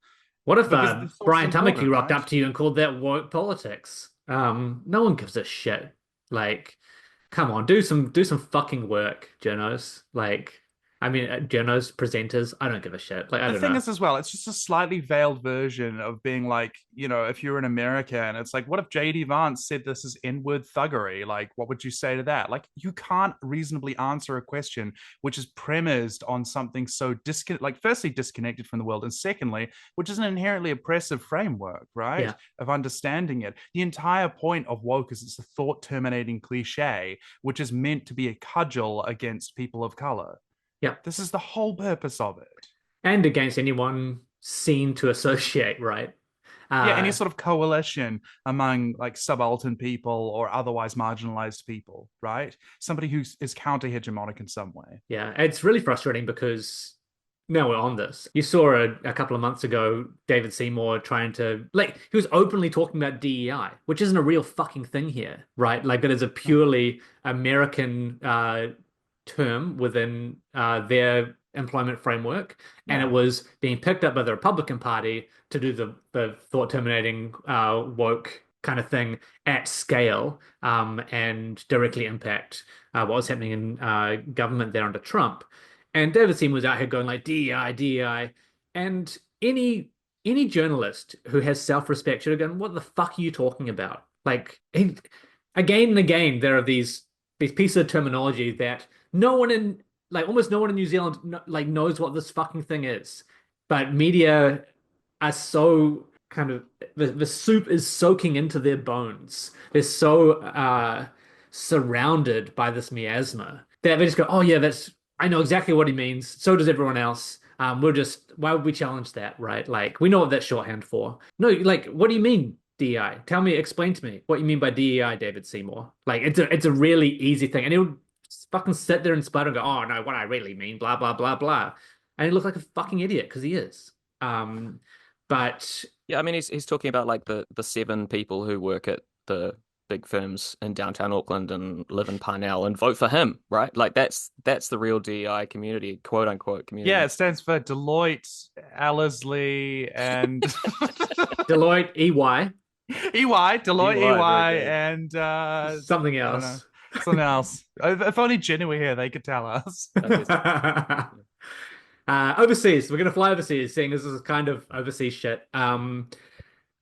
What if Because the source is Brian Tamaki important, rocked right? up to you and called that woke politics? No one gives a shit. Like, come on, do some fucking work, journos. Like, I mean, journos, presenters. I don't give a shit. Like, I The don't thing know. is, as well, it's just a slightly veiled version of being like, you know, if you're in America and it's like, what if JD Vance said this is N-word thuggery? Like, what would you say to that? Like, you can't reasonably answer a question which is premised on something so firstly, disconnected from the world, and secondly, which is an inherently oppressive framework, right? Yeah, Of understanding it. The entire point of woke is it's a thought terminating cliche, which is meant to be a cudgel against people of color. yeah. This is the whole purpose of it. And against anyone seen to associate, right? Yeah, any Uh, sort of coalition among like subaltern people or otherwise marginalized people, right? Somebody who is counter hegemonic in some way. yeah. It's really frustrating because now we're on this. You saw a couple of months ago David Seymour trying to like he was openly talking about DEI, which isn't a real fucking thing here, right? Like that is a purely American term within their employment framework, and it Yeah. was being picked up by the Republican Party to do the thought terminating woke kind of thing at scale and directly impact what was happening in government there under Trump. And David Seymour was out here going like DEI, DEI, and any journalist who has self-respect should have gone, "What the fuck are you talking about?" Like again and again, there are these pieces of terminology that no one in like almost no one in New Zealand like knows what this fucking thing is, but media are so kind of the soup is soaking into their bones. They're so surrounded by this miasma that they just go, "Oh yeah, that's I know exactly what he means. So does everyone else. We're just why would we challenge that, right? Like we know what that's shorthand for. No, like what do you mean DEI? Tell me, explain to me what you mean by DEI, David Seymour. Like it's a really easy thing, and he'll fucking sit there and sputter and go, "Oh no, what I really mean, blah blah blah blah," and he look like a fucking idiot because he is. Um, but Yeah, I mean he's talking about like the seven people who work at the big firms in downtown Auckland and live in Parnell and vote for him, right? Like that's the real DEI community, quote unquote Yeah, community. it stands for Deloitte, Ellerslie, and Deloitte, EY, EY, Deloitte, EY, very EY, good. and something I don't know, else. something else. If only Jenny were here, they could tell us. Overseas, we're gonna fly overseas, seeing as this is kind of overseas shit.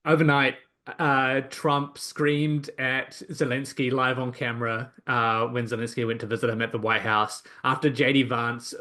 Overnight, Trump screamed at Zelensky live on camera when Zelensky went to visit him at the White House after JD Vance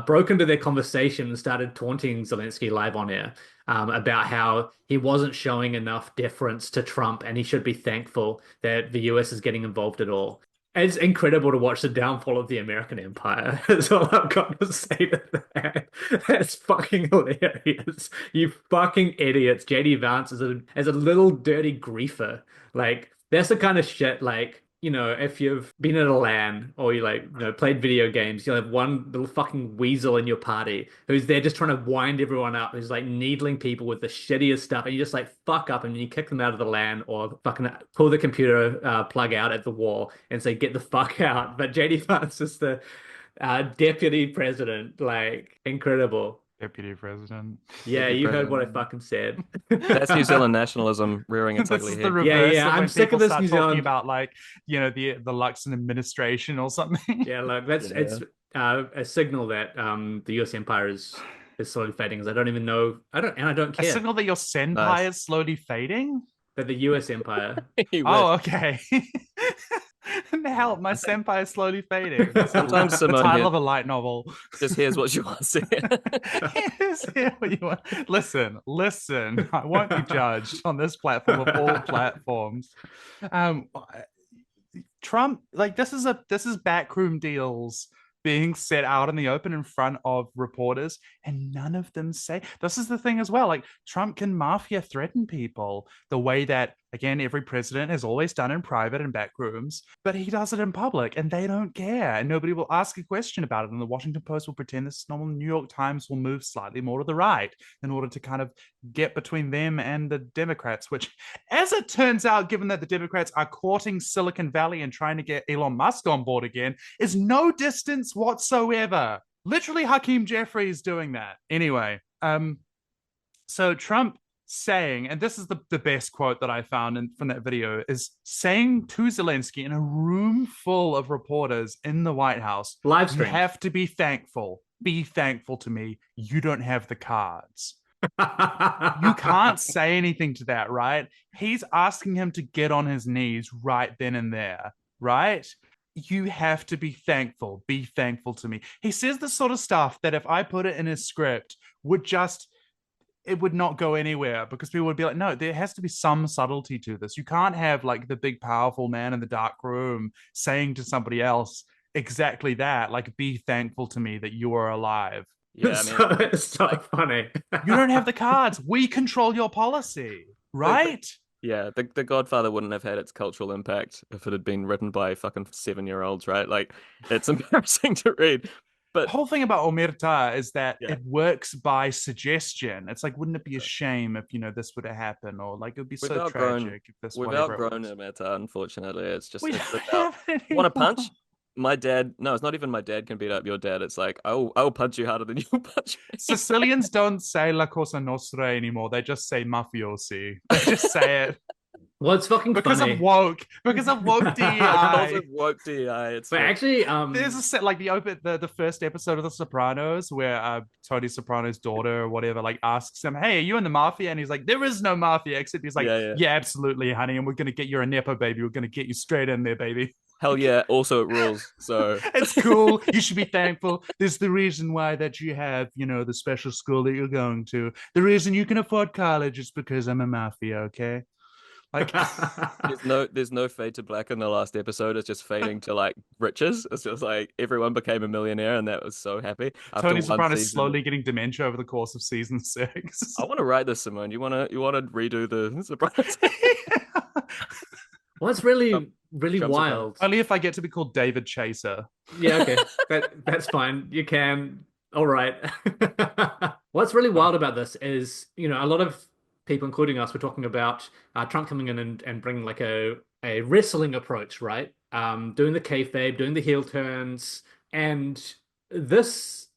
broke into their conversation and started taunting Zelensky live on air about how he wasn't showing enough deference to Trump and he should be thankful that the US is getting involved at all. It's incredible to watch the downfall of the American empire. That's all I've got to say to that. That's fucking hilarious. You fucking idiots. JD Vance is a little dirty griefer. Like that's the kind of shit like, if you've been at a LAN or you like, played video games, you'll have one little fucking weasel in your party who's there just trying to wind everyone up, who's like needling people with the shittiest stuff, and you just like fuck up and you kick them out of the LAN or fucking pull the computer plug out at the wall and say, get the fuck out. But JD Vance is the deputy president, like incredible. Deputy president. Yeah, Deputy you heard what I president. fucking said. That's New Zealand nationalism rearing its This ugly is the head. Yeah, reverse yeah, of I'm when sick of people this start New talking Zealand. about like, the Luxon administration or something. Yeah, look, that's Yeah. it's a signal that the U.S. Empire is slowly fading. Because I don't A care signal that your senpai Nice. is slowly fading. that the U.S. Empire. You Oh, wish. okay. Help, my senpai is slowly fading. Sometimes The Simone title here of a light novel. just hears what she wants to hear. Here's what you want. Listen. I won't be judged on this platform of all platforms. Um, Trump, like this is backroom deals being set out in the open in front of reporters, and none of them say this is the thing as well. Like Trump can mafia threaten people the way that again, every president has always done in private and back rooms, but he does it in public and they don't care. And nobody will ask a question about it. And the Washington Post will pretend this is normal. New York Times will move slightly more to the right in order to kind of get between them and the Democrats, which, as it turns out, given that the Democrats are courting Silicon Valley and trying to get Elon Musk on board again, is no distance whatsoever. Literally, Hakeem Jeffries doing that. Anyway, so Trump saying, and this is the best quote that I found from that video, is saying to Zelensky in a room full of reporters in the White House, Live you stream. have to be thankful. Be thankful to me. You don't have the cards. You can't say anything to that, right? He's asking him to get on his knees right then and there, right? You have to be thankful. Be thankful to me. He says the sort of stuff that if I put it in his script it would not go anywhere, because people would be like, no, there has to be some subtlety to this. You can't have like the big powerful man in the dark room saying to somebody else exactly that, like, be thankful to me that you are alive. Yeah, I mean, It's so funny. You don't have the cards. We control your policy, right? yeah, the Godfather wouldn't have had its cultural impact if it had been written by fucking 7-year-olds, right? Like, it's embarrassing to read. The But whole thing about Omerta is that Yeah. it works by suggestion. It's like, wouldn't it be a shame if, this would have happened? Or like, it would be we've so outgrown tragic if this, we've whatever it outgrown was. it, Meta, unfortunately. It's just We it's don't about have it want to anymore. punch? My dad, no, it's not even my dad can beat up your dad. It's like, I'll punch you harder than you punch me. Sicilians don't say La Cosa Nostra anymore. They just say mafiosi. They just say it Well, it's fucking because funny. of woke. Because of woke Because DEI. of woke DEI. It's But true. actually, There's a set like the first episode of The Sopranos where Tony Soprano's daughter or whatever like asks him, "Hey, are you in the mafia?" And he's like, "There is no mafia," except he's like, Yeah. "Yeah, absolutely, honey, and we're gonna get you a nepo baby. We're gonna get you straight in there, baby. Hell yeah. Also, it rules. So It's cool. You should be thankful. There's the reason why that you have, the special school that you're going to. The reason you can afford college is because I'm a mafia, okay?" Like, there's no fade to black in the last episode. It's just fading to like riches. It's just like everyone became a millionaire, and that was so happy after Tony one Soprano's season. slowly getting dementia over the course of season 6. I want to write this, Simone. You wanna redo the Sopranos? What's really Jump wild. Only if I get to be called David Chaser. Yeah, okay. That's fine. You can. All right. What's really wild about this is, a lot of people, including us, were talking about Trump coming in and bringing like a wrestling approach, right? Doing the kayfabe, doing the heel turns, and this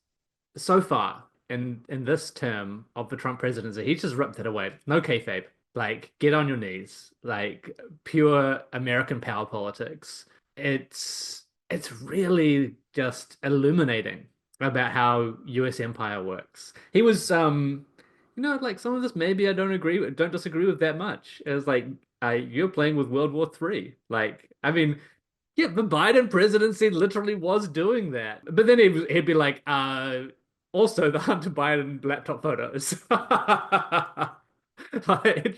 so far in this term of the Trump presidency, he's just ripped it away. No kayfabe. Like, get on your knees. Like, pure American power politics. It's really just illuminating about how U.S. empire works. He was like, some of this maybe I don't disagree with that much. It was like, you're playing with World War III. Like, I mean, yeah, the Biden presidency literally was doing that. But then he'd be like, also the Hunter Biden laptop photos. Like,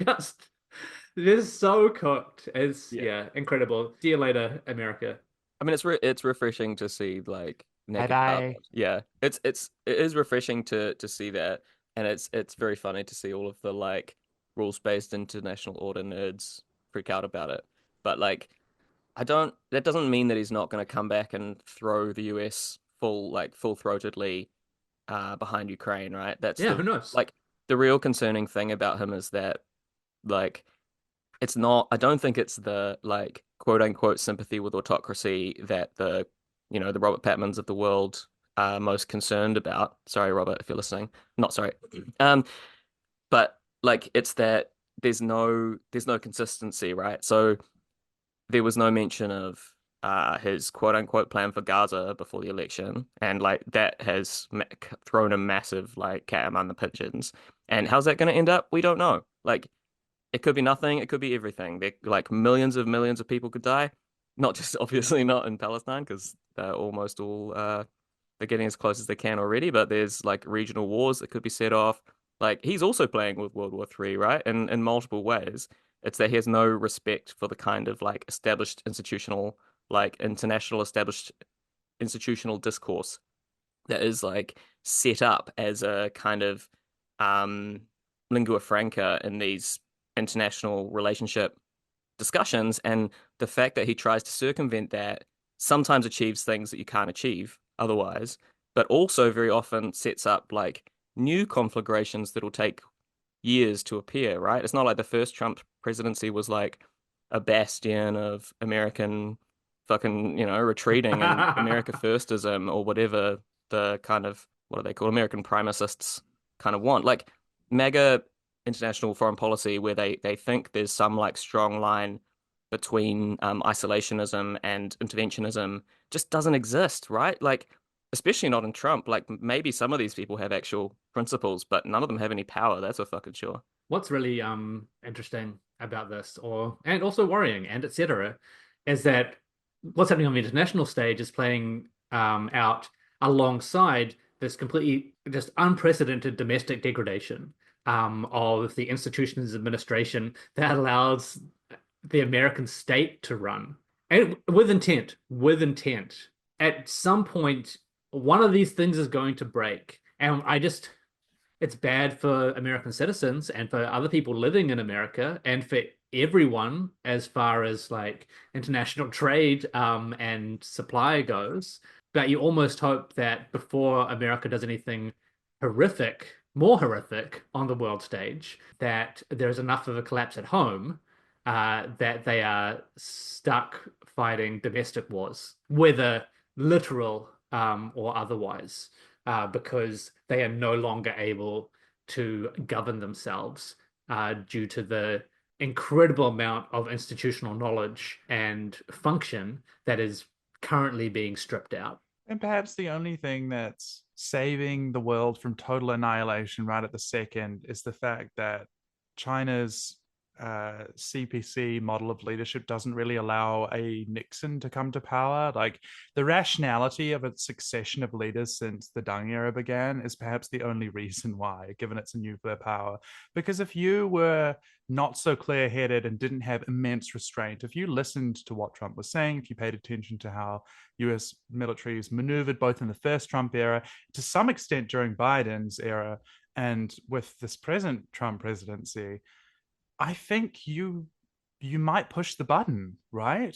just so cooked. It's incredible. See you later, America. I mean, it's refreshing to see like naked Bye-bye. cardboard. Yeah, it is refreshing to see that, and it's very funny to see all of the like rules-based international order nerds freak out about it. But like, that doesn't mean that he's not going to come back and throw the US full-throatedly behind Ukraine, right? Who knows? Like the real concerning thing about him is that like it's not, I don't think it's the like quote unquote sympathy with autocracy that the Robert Patmans of the world are most concerned about. Sorry, Robert, if you're listening. Not sorry. But like it's that there's no consistency, right? So there was no mention of his quote unquote plan for Gaza before the election, and like that has thrown a massive like cat among the pigeons. And how's that going to end up? We don't know. Like, it could be nothing. It could be everything. There, like millions of people could die. Not just obviously not in Palestine because they're almost all they're getting as close as they can already. But there's like regional wars that could be set off. Like he's also playing with World War III, right? In multiple ways. It's that he has no respect for the kind of like established institutional, like international established institutional discourse that is like set up as a kind of lingua franca in these international relationship discussions, and the fact that he tries to circumvent that sometimes achieves things that you can't achieve otherwise, but also very often sets up like new conflagrations that'll take years to appear, right? It's not like the first Trump presidency was like a bastion of American fucking, retreating and America firstism or whatever the kind of, what are they called? American primicists kind of want. Like MAGA international foreign policy where they think there's some like strong line between isolationism and interventionism just doesn't exist, right? Like, especially not in Trump. Like maybe some of these people have actual principles, but none of them have any power. That's for fucking sure. What's really interesting about this, and also worrying, and etc., is that what's happening on the international stage is playing out alongside this completely just unprecedented domestic degradation of the institutions administration that allows the American state to run, and with intent, At some point, one of these things is going to break, and it's bad for American citizens and for other people living in America and for everyone as far as like international trade and supply goes. But you almost hope that before America does anything more horrific on the world stage, that there's enough of a collapse at home that they are stuck fighting domestic wars, whether literal or otherwise, because they are no longer able to govern themselves due to the incredible amount of institutional knowledge and function that is currently being stripped out. And perhaps the only thing that's saving the world from total annihilation right at the second is the fact that China's CPC model of leadership doesn't really allow a Nixon to come to power. Like the rationality of its succession of leaders since the Deng era began is perhaps the only reason why, given it's a nuclear power. Because if you were not so clear-headed and didn't have immense restraint, if you listened to what Trump was saying, if you paid attention to how US militaries maneuvered both in the first Trump era, to some extent during Biden's era, and with this present Trump presidency, I think you might push the button, right?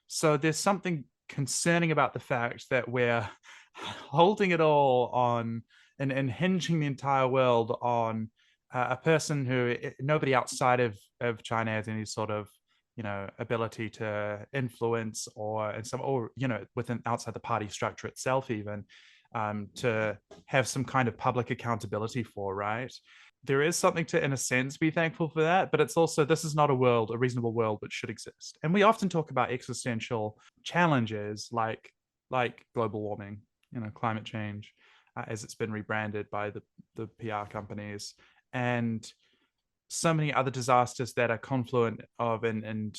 So there's something concerning about the fact that we're holding it all on and hinging the entire world on a person who nobody outside of China has any sort of ability to influence or within outside the party structure itself even to have some kind of public accountability for, right? There is something to, in a sense, be thankful for that, but it's also, this is not a reasonable world that should exist. And we often talk about existential challenges like global warming, climate change, as it's been rebranded by the PR companies, and so many other disasters that are confluent of and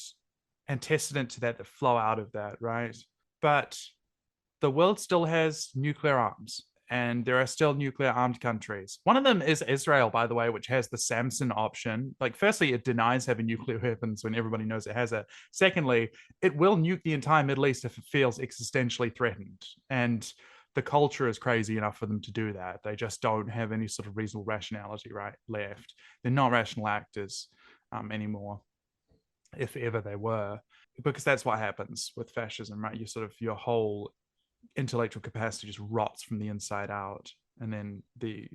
antecedent to that flow out of that, right? But the world still has nuclear arms. And there are still nuclear armed countries. One of them is Israel, by the way, which has the Samson option. Like, firstly, it denies having nuclear weapons when everybody knows it has it. Secondly, it will nuke the entire Middle East if it feels existentially threatened. And the culture is crazy enough for them to do that. They just don't have any sort of reasonable rationality left. They're not rational actors anymore, if ever they were, because that's what happens with fascism, right? Your whole intellectual capacity just rots from the inside out, and then the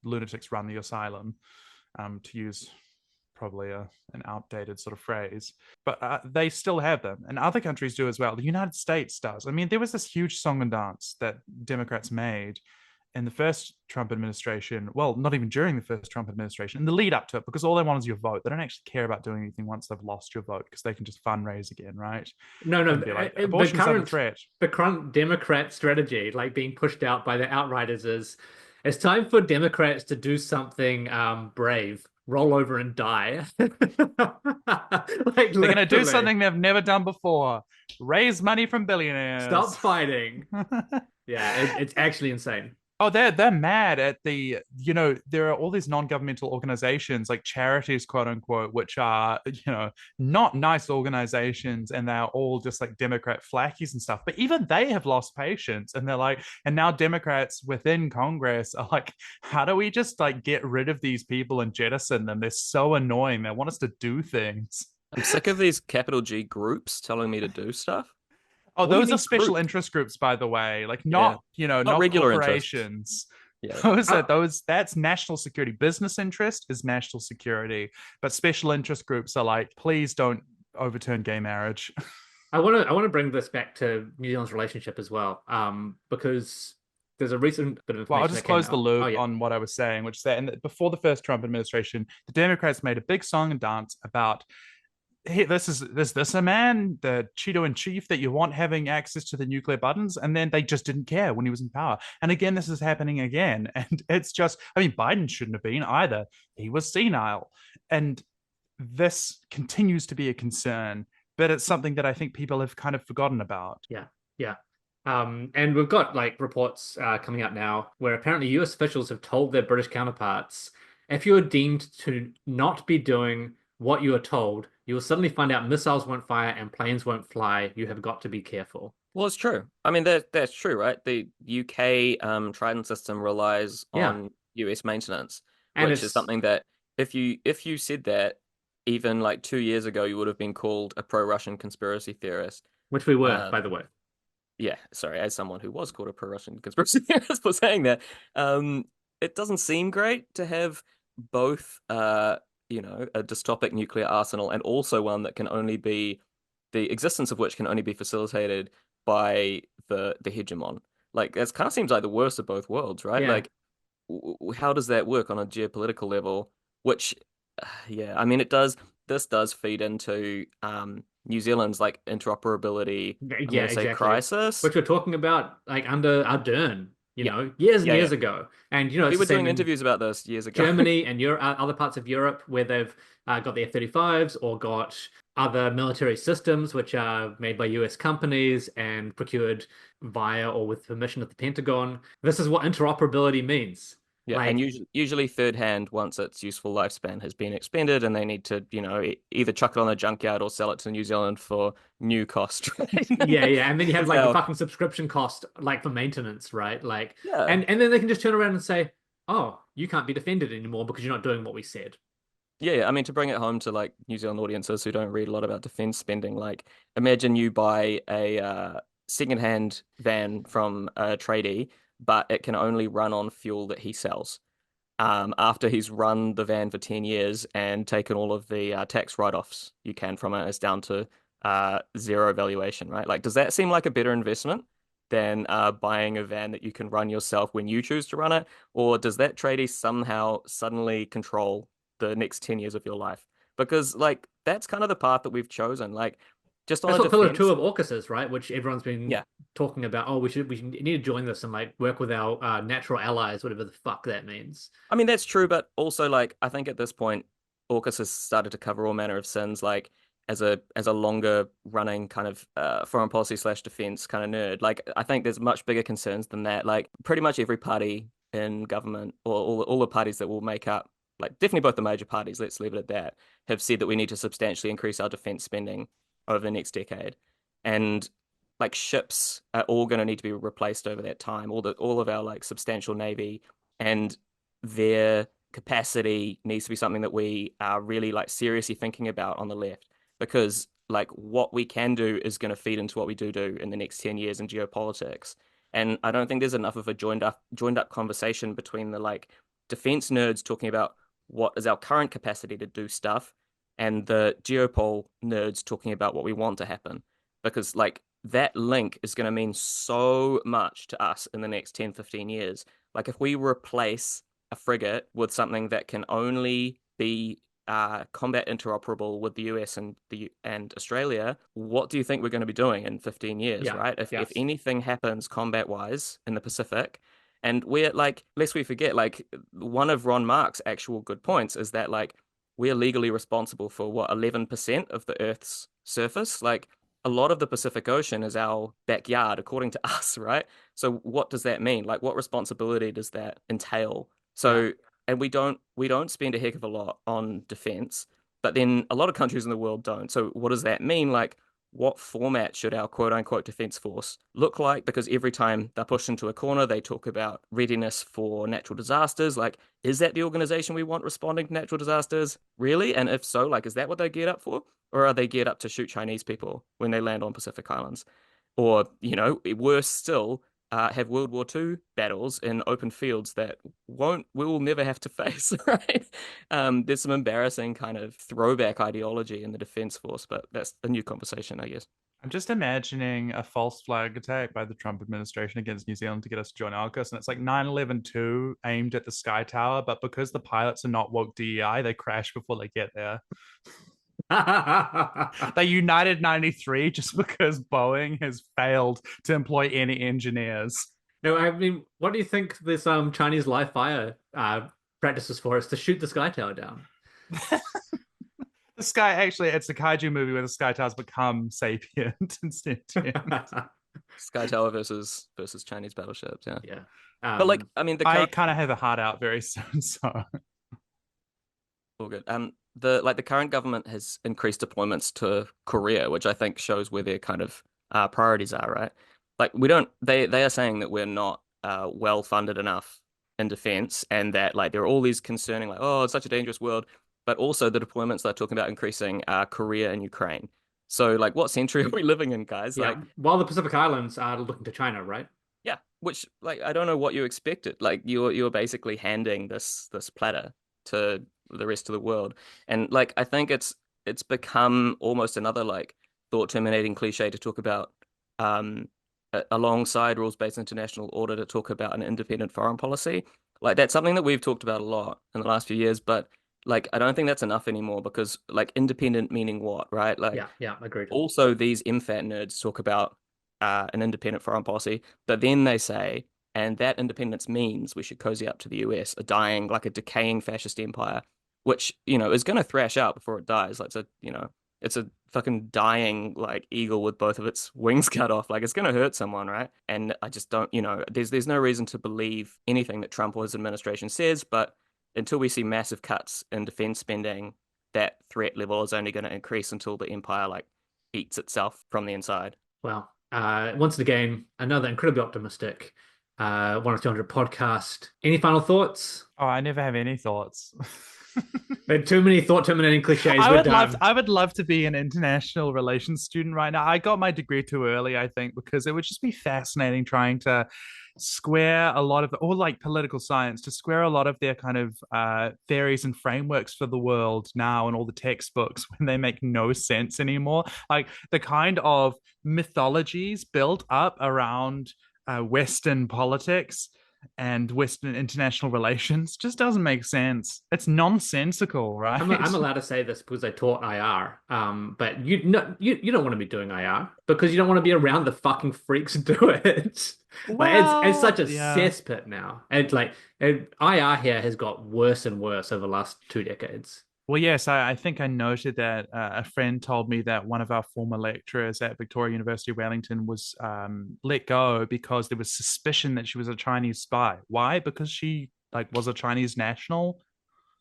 lunatics run the asylum, to use probably an outdated sort of phrase, but they still have them, and other countries do as well. The United States does. I mean, there was this huge song and dance that Democrats made in the first Trump administration, well, not even during the first Trump administration, in the lead up to it, because all they want is your vote. They don't actually care about doing anything once they've lost your vote, because they can just fundraise again, right? No, Like, abortion's under threat. The current Democrat strategy, like being pushed out by the outriders, is it's time for Democrats to do something brave, roll over and die. Like, they're going to do something they've never done before: raise money from billionaires. Stop fighting. Yeah, it's actually insane. Oh, they're mad at there are all these non-governmental organizations like charities, quote unquote, which are, not nice organizations, and they're all just like Democrat flackies and stuff. But even they have lost patience, and they're like, and now Democrats within Congress are like, how do we just like get rid of these people and jettison them? They're so annoying. They want us to do things. I'm sick of these capital G groups telling me to do stuff. Oh, What do you those are mean special group? interest groups, by the way. Like Yeah, not not regular interests. corporations. Yeah. That's national security. Business interest is national security, but special interest groups are like, please don't overturn gay marriage. I want to bring this back to New Zealand's relationship as well, because there's a recent bit of Well, I'll information just that came close the out. Oh loop yeah, on what I was saying, which is that before the first Trump administration, the Democrats made a big song and dance about, hey, this a man, the Cheeto in chief that you want having access to the nuclear buttons, and then they just didn't care when he was in power. And again, this is happening again, and it's just, I mean, Biden shouldn't have been either. He was senile, and this continues to be a concern, but it's something that I think people have kind of forgotten about. yeah, yeah. And we've got like reports coming out now where apparently US officials have told their British counterparts, if you are deemed to not be doing what you are told, you will suddenly find out missiles won't fire and planes won't fly. You have got to be careful. Well, it's true. I mean, that's true, right? The UK Trident system relies Yeah, on US maintenance, and which is it's something that if you said that even like 2 years ago, you would have been called a pro-Russian conspiracy theorist. which we were, Uh, by the way. yeah, sorry, as someone who was called a pro-Russian conspiracy theorist for saying that, it doesn't seem great to have both, a dystopic nuclear arsenal and also one that can only be the existence of which can only be facilitated by the hegemon. Like, it kind of seems like the worst of both worlds, right? Yeah. Like, how does that work on a geopolitical level? Which, yeah, I mean, it does. This does feed into New Zealand's like interoperability. I'm Yeah, going to say exactly. crisis. Which we're talking about like under Ardern, Yeah, years and yeah, yeah. years ago. And We it's the were same doing in interviews about this years ago. Germany and other parts of Europe where they've got the F-35s or got other military systems which are made by US companies and procured via or with permission of the Pentagon. This is what interoperability means. Yeah, and Like, usually third hand once its useful lifespan has been expended, and they need to, either chuck it on a junkyard or sell it to New Zealand for new cost. yeah, yeah. And then you have like the Well, fucking subscription cost like for maintenance, right? Like, yeah, and then they can just turn around and say, "Oh, you can't be defended anymore because you're not doing what we said." yeah. I mean, to bring it home to like New Zealand audiences who don't read a lot about defense spending, like imagine you buy a second-hand van from a tradie, but it can only run on fuel that he sells. After he's run the van for 10 years and taken all of the tax write-offs you can from it, it's down to zero valuation, right? Like, does that seem like a better investment than buying a van that you can run yourself when you choose to run it? Or does that tradie somehow suddenly control the next 10 years of your life? Because, like, that's kind of the path that we've chosen. Like, just on That's a what Pillar Two defense. of AUKUS is, right? Which everyone's been Yeah. talking about. Oh, we need to join this and like work with our natural allies, whatever the fuck that means. I mean, that's true, but also like I think at this point, AUKUS has started to cover all manner of sins, like as a longer running kind of foreign policy slash defense kind of nerd. Like I think there's much bigger concerns than that. Like pretty much every party in government, or all the parties that will make up, like definitely both the major parties, let's leave it at that, have said that we need to substantially increase our defense spending over the next decade. And like ships are all going to need to be replaced over that time. All of our like substantial navy and their capacity needs to be something that we are really like seriously thinking about on the left, because like what we can do is going to feed into what we do in the next 10 years in geopolitics. And I don't think there's enough of a joined up conversation between the like defense nerds talking about what is our current capacity to do stuff and the geopol nerds talking about what we want to happen, because like that link is going to mean so much to us in the next 10, 15 years. Like if we replace a frigate with something that can only be combat interoperable with the US and Australia, what do you think we're going to be doing in 15 years, Yeah. right? If Yes. anything happens combat wise in the Pacific, and we're like, lest we forget, like one of Ron Mark's actual good points is that like we're legally responsible for what 11% of the Earth's surface. Like a lot of the Pacific Ocean is our backyard, according to us, right? So what does that mean? Like what responsibility does that entail? Yeah. So, and we don't spend a heck of a lot on defense, but then a lot of countries in the world don't. So what does that mean? Like what format should our quote unquote defense force look like? Because every time they're pushed into a corner, they talk about readiness for natural disasters. Like, is that the organization we want responding to natural disasters? Really? And if so, like, is that what they geared up for? Or are they geared up to shoot Chinese people when they land on Pacific Islands? Or, worse still, have World War II battles in open fields that we will never have to face, right? There's some embarrassing kind of throwback ideology in the Defense Force, but that's a new conversation, I guess. I'm just imagining a false flag attack by the Trump administration against New Zealand to get us to join AUKUS. And it's like 9/11/2 aimed at the Sky Tower, but because the pilots are not woke DEI, they crash before they get there. They united 93 just because Boeing has failed to employ any engineers. No, I mean, what do you think this Chinese live fire practices for? Is to shoot the Sky Tower down. The sky, actually, it's a kaiju movie where the Sky Towers become sapient and sentient. Sky Tower versus Chinese battleships, yeah. Yeah. But like, I mean, I kind of have a heart out very soon, so all good. The current government has increased deployments to Korea, which I think shows where their kind of priorities are, right? Like they are saying that we're not well funded enough in defense, and that like there are all these concerning like, oh, it's such a dangerous world, but also the deployments they're talking about increasing are Korea and Ukraine. So like, what century are we living in, guys? Yeah. Like, while the Pacific Islands are looking to China, right? yeah, which like I don't know what you expected. Like you're basically handing this platter to the rest of the world, and like I think it's become almost another like thought terminating cliche to talk about alongside rules-based international order to talk about an independent foreign policy. Like that's something that we've talked about a lot in the last few years, but like I don't think that's enough anymore because like independent meaning what, right? Like Yeah, agreed. also these MFAT nerds talk about an independent foreign policy, but then they say, and that independence means we should cozy up to the US, a decaying fascist empire, which, is going to thrash out before it dies. Like, it's a fucking dying, like, eagle with both of its wings cut off. Like, it's going to hurt someone, right? And I just don't, there's no reason to believe anything that Trump or his administration says, but until we see massive cuts in defense spending, that threat level is only going to increase until the empire, like, eats itself from the inside. Well, once again, another incredibly optimistic 1 of 200 podcast. Any final thoughts? Oh, I never have any thoughts. Too many thought terminating cliches. I would love to be an international relations student right now. I got my degree too early, I think, because it would just be fascinating trying to square a lot of or like political science to square a lot of their kind of theories and frameworks for the world now and all the textbooks when they make no sense anymore. Like the kind of mythologies built up around Western politics and Western international relations just doesn't make sense. It's nonsensical, right? I'm allowed to say this because I taught IR. But you don't want to be doing IR because you don't want to be around the fucking freaks do it. Like it's such a cesspit now. And IR here has got worse and worse over the last 2 decades. Well, yes, I think I noted that a friend told me that one of our former lecturers at Victoria University Wellington was let go because there was suspicion that she was a Chinese spy. Why? Because she was a Chinese national.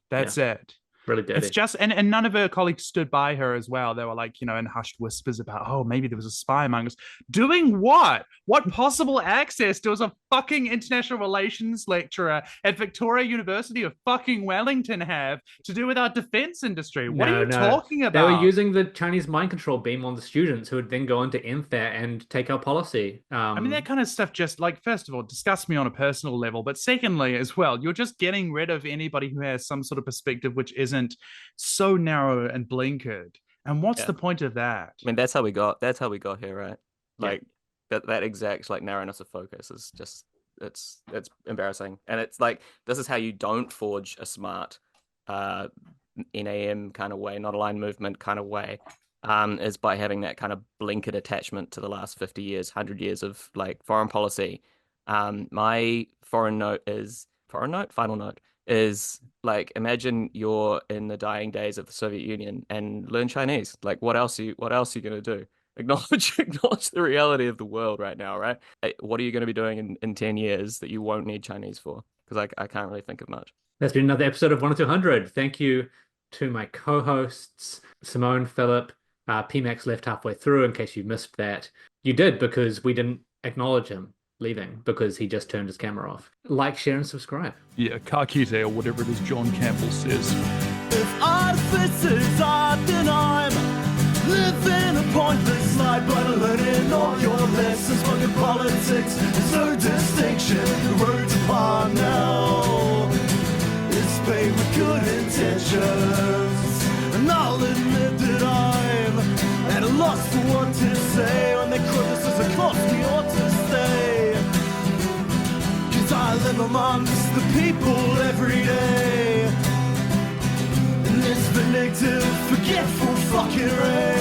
That's it. Really dirty. It's just, and none of her colleagues stood by her as well. They were in hushed whispers about, oh, maybe there was a spy among us. Doing what? What possible access does a fucking international relations lecturer at Victoria University of fucking Wellington have to do with our defense industry? What are you talking about? They were using the Chinese mind control beam on the students who would then go into MFAT and take our policy. I mean, that kind of stuff just first of all, disgusts me on a personal level. But secondly, as well, you're just getting rid of anybody who has some sort of perspective which isn't so narrow and blinkered. And what's the point of that? I mean, that's how we got here, right? Like that exact narrowness of focus is just it's embarrassing. And it's like this is how you don't forge a smart NAM kind of way, not aligned movement kind of way. Is by having that kind of blinkered attachment to the last 50 years, 100 years of foreign policy. My final note is imagine you're in the dying days of the Soviet Union and learn Chinese. What else are you going to do? Acknowledge the reality of the world right now, right? What are you going to be doing in 10 years that you won't need Chinese for? Because I can't really think of much. That's been another episode of 1 of 200. Thank you to my co-hosts, Simone, Philip. Pmax left halfway through, in case you missed that. You did, because we didn't acknowledge him leaving because he just turned his camera off. Like, share, and subscribe. Yeah, Kakite or whatever it is John Campbell says. If artificers are, then I'm living a pointless life, but learning all your lessons. Fucking politics, there's no distinction. The road's apart now. It's paid with good intentions, and I'll admit that I'm at a loss for what to say when they criticism cost me ought to stay. 'Cause I live amongst the people every day in this vindictive, forgetful fucking race.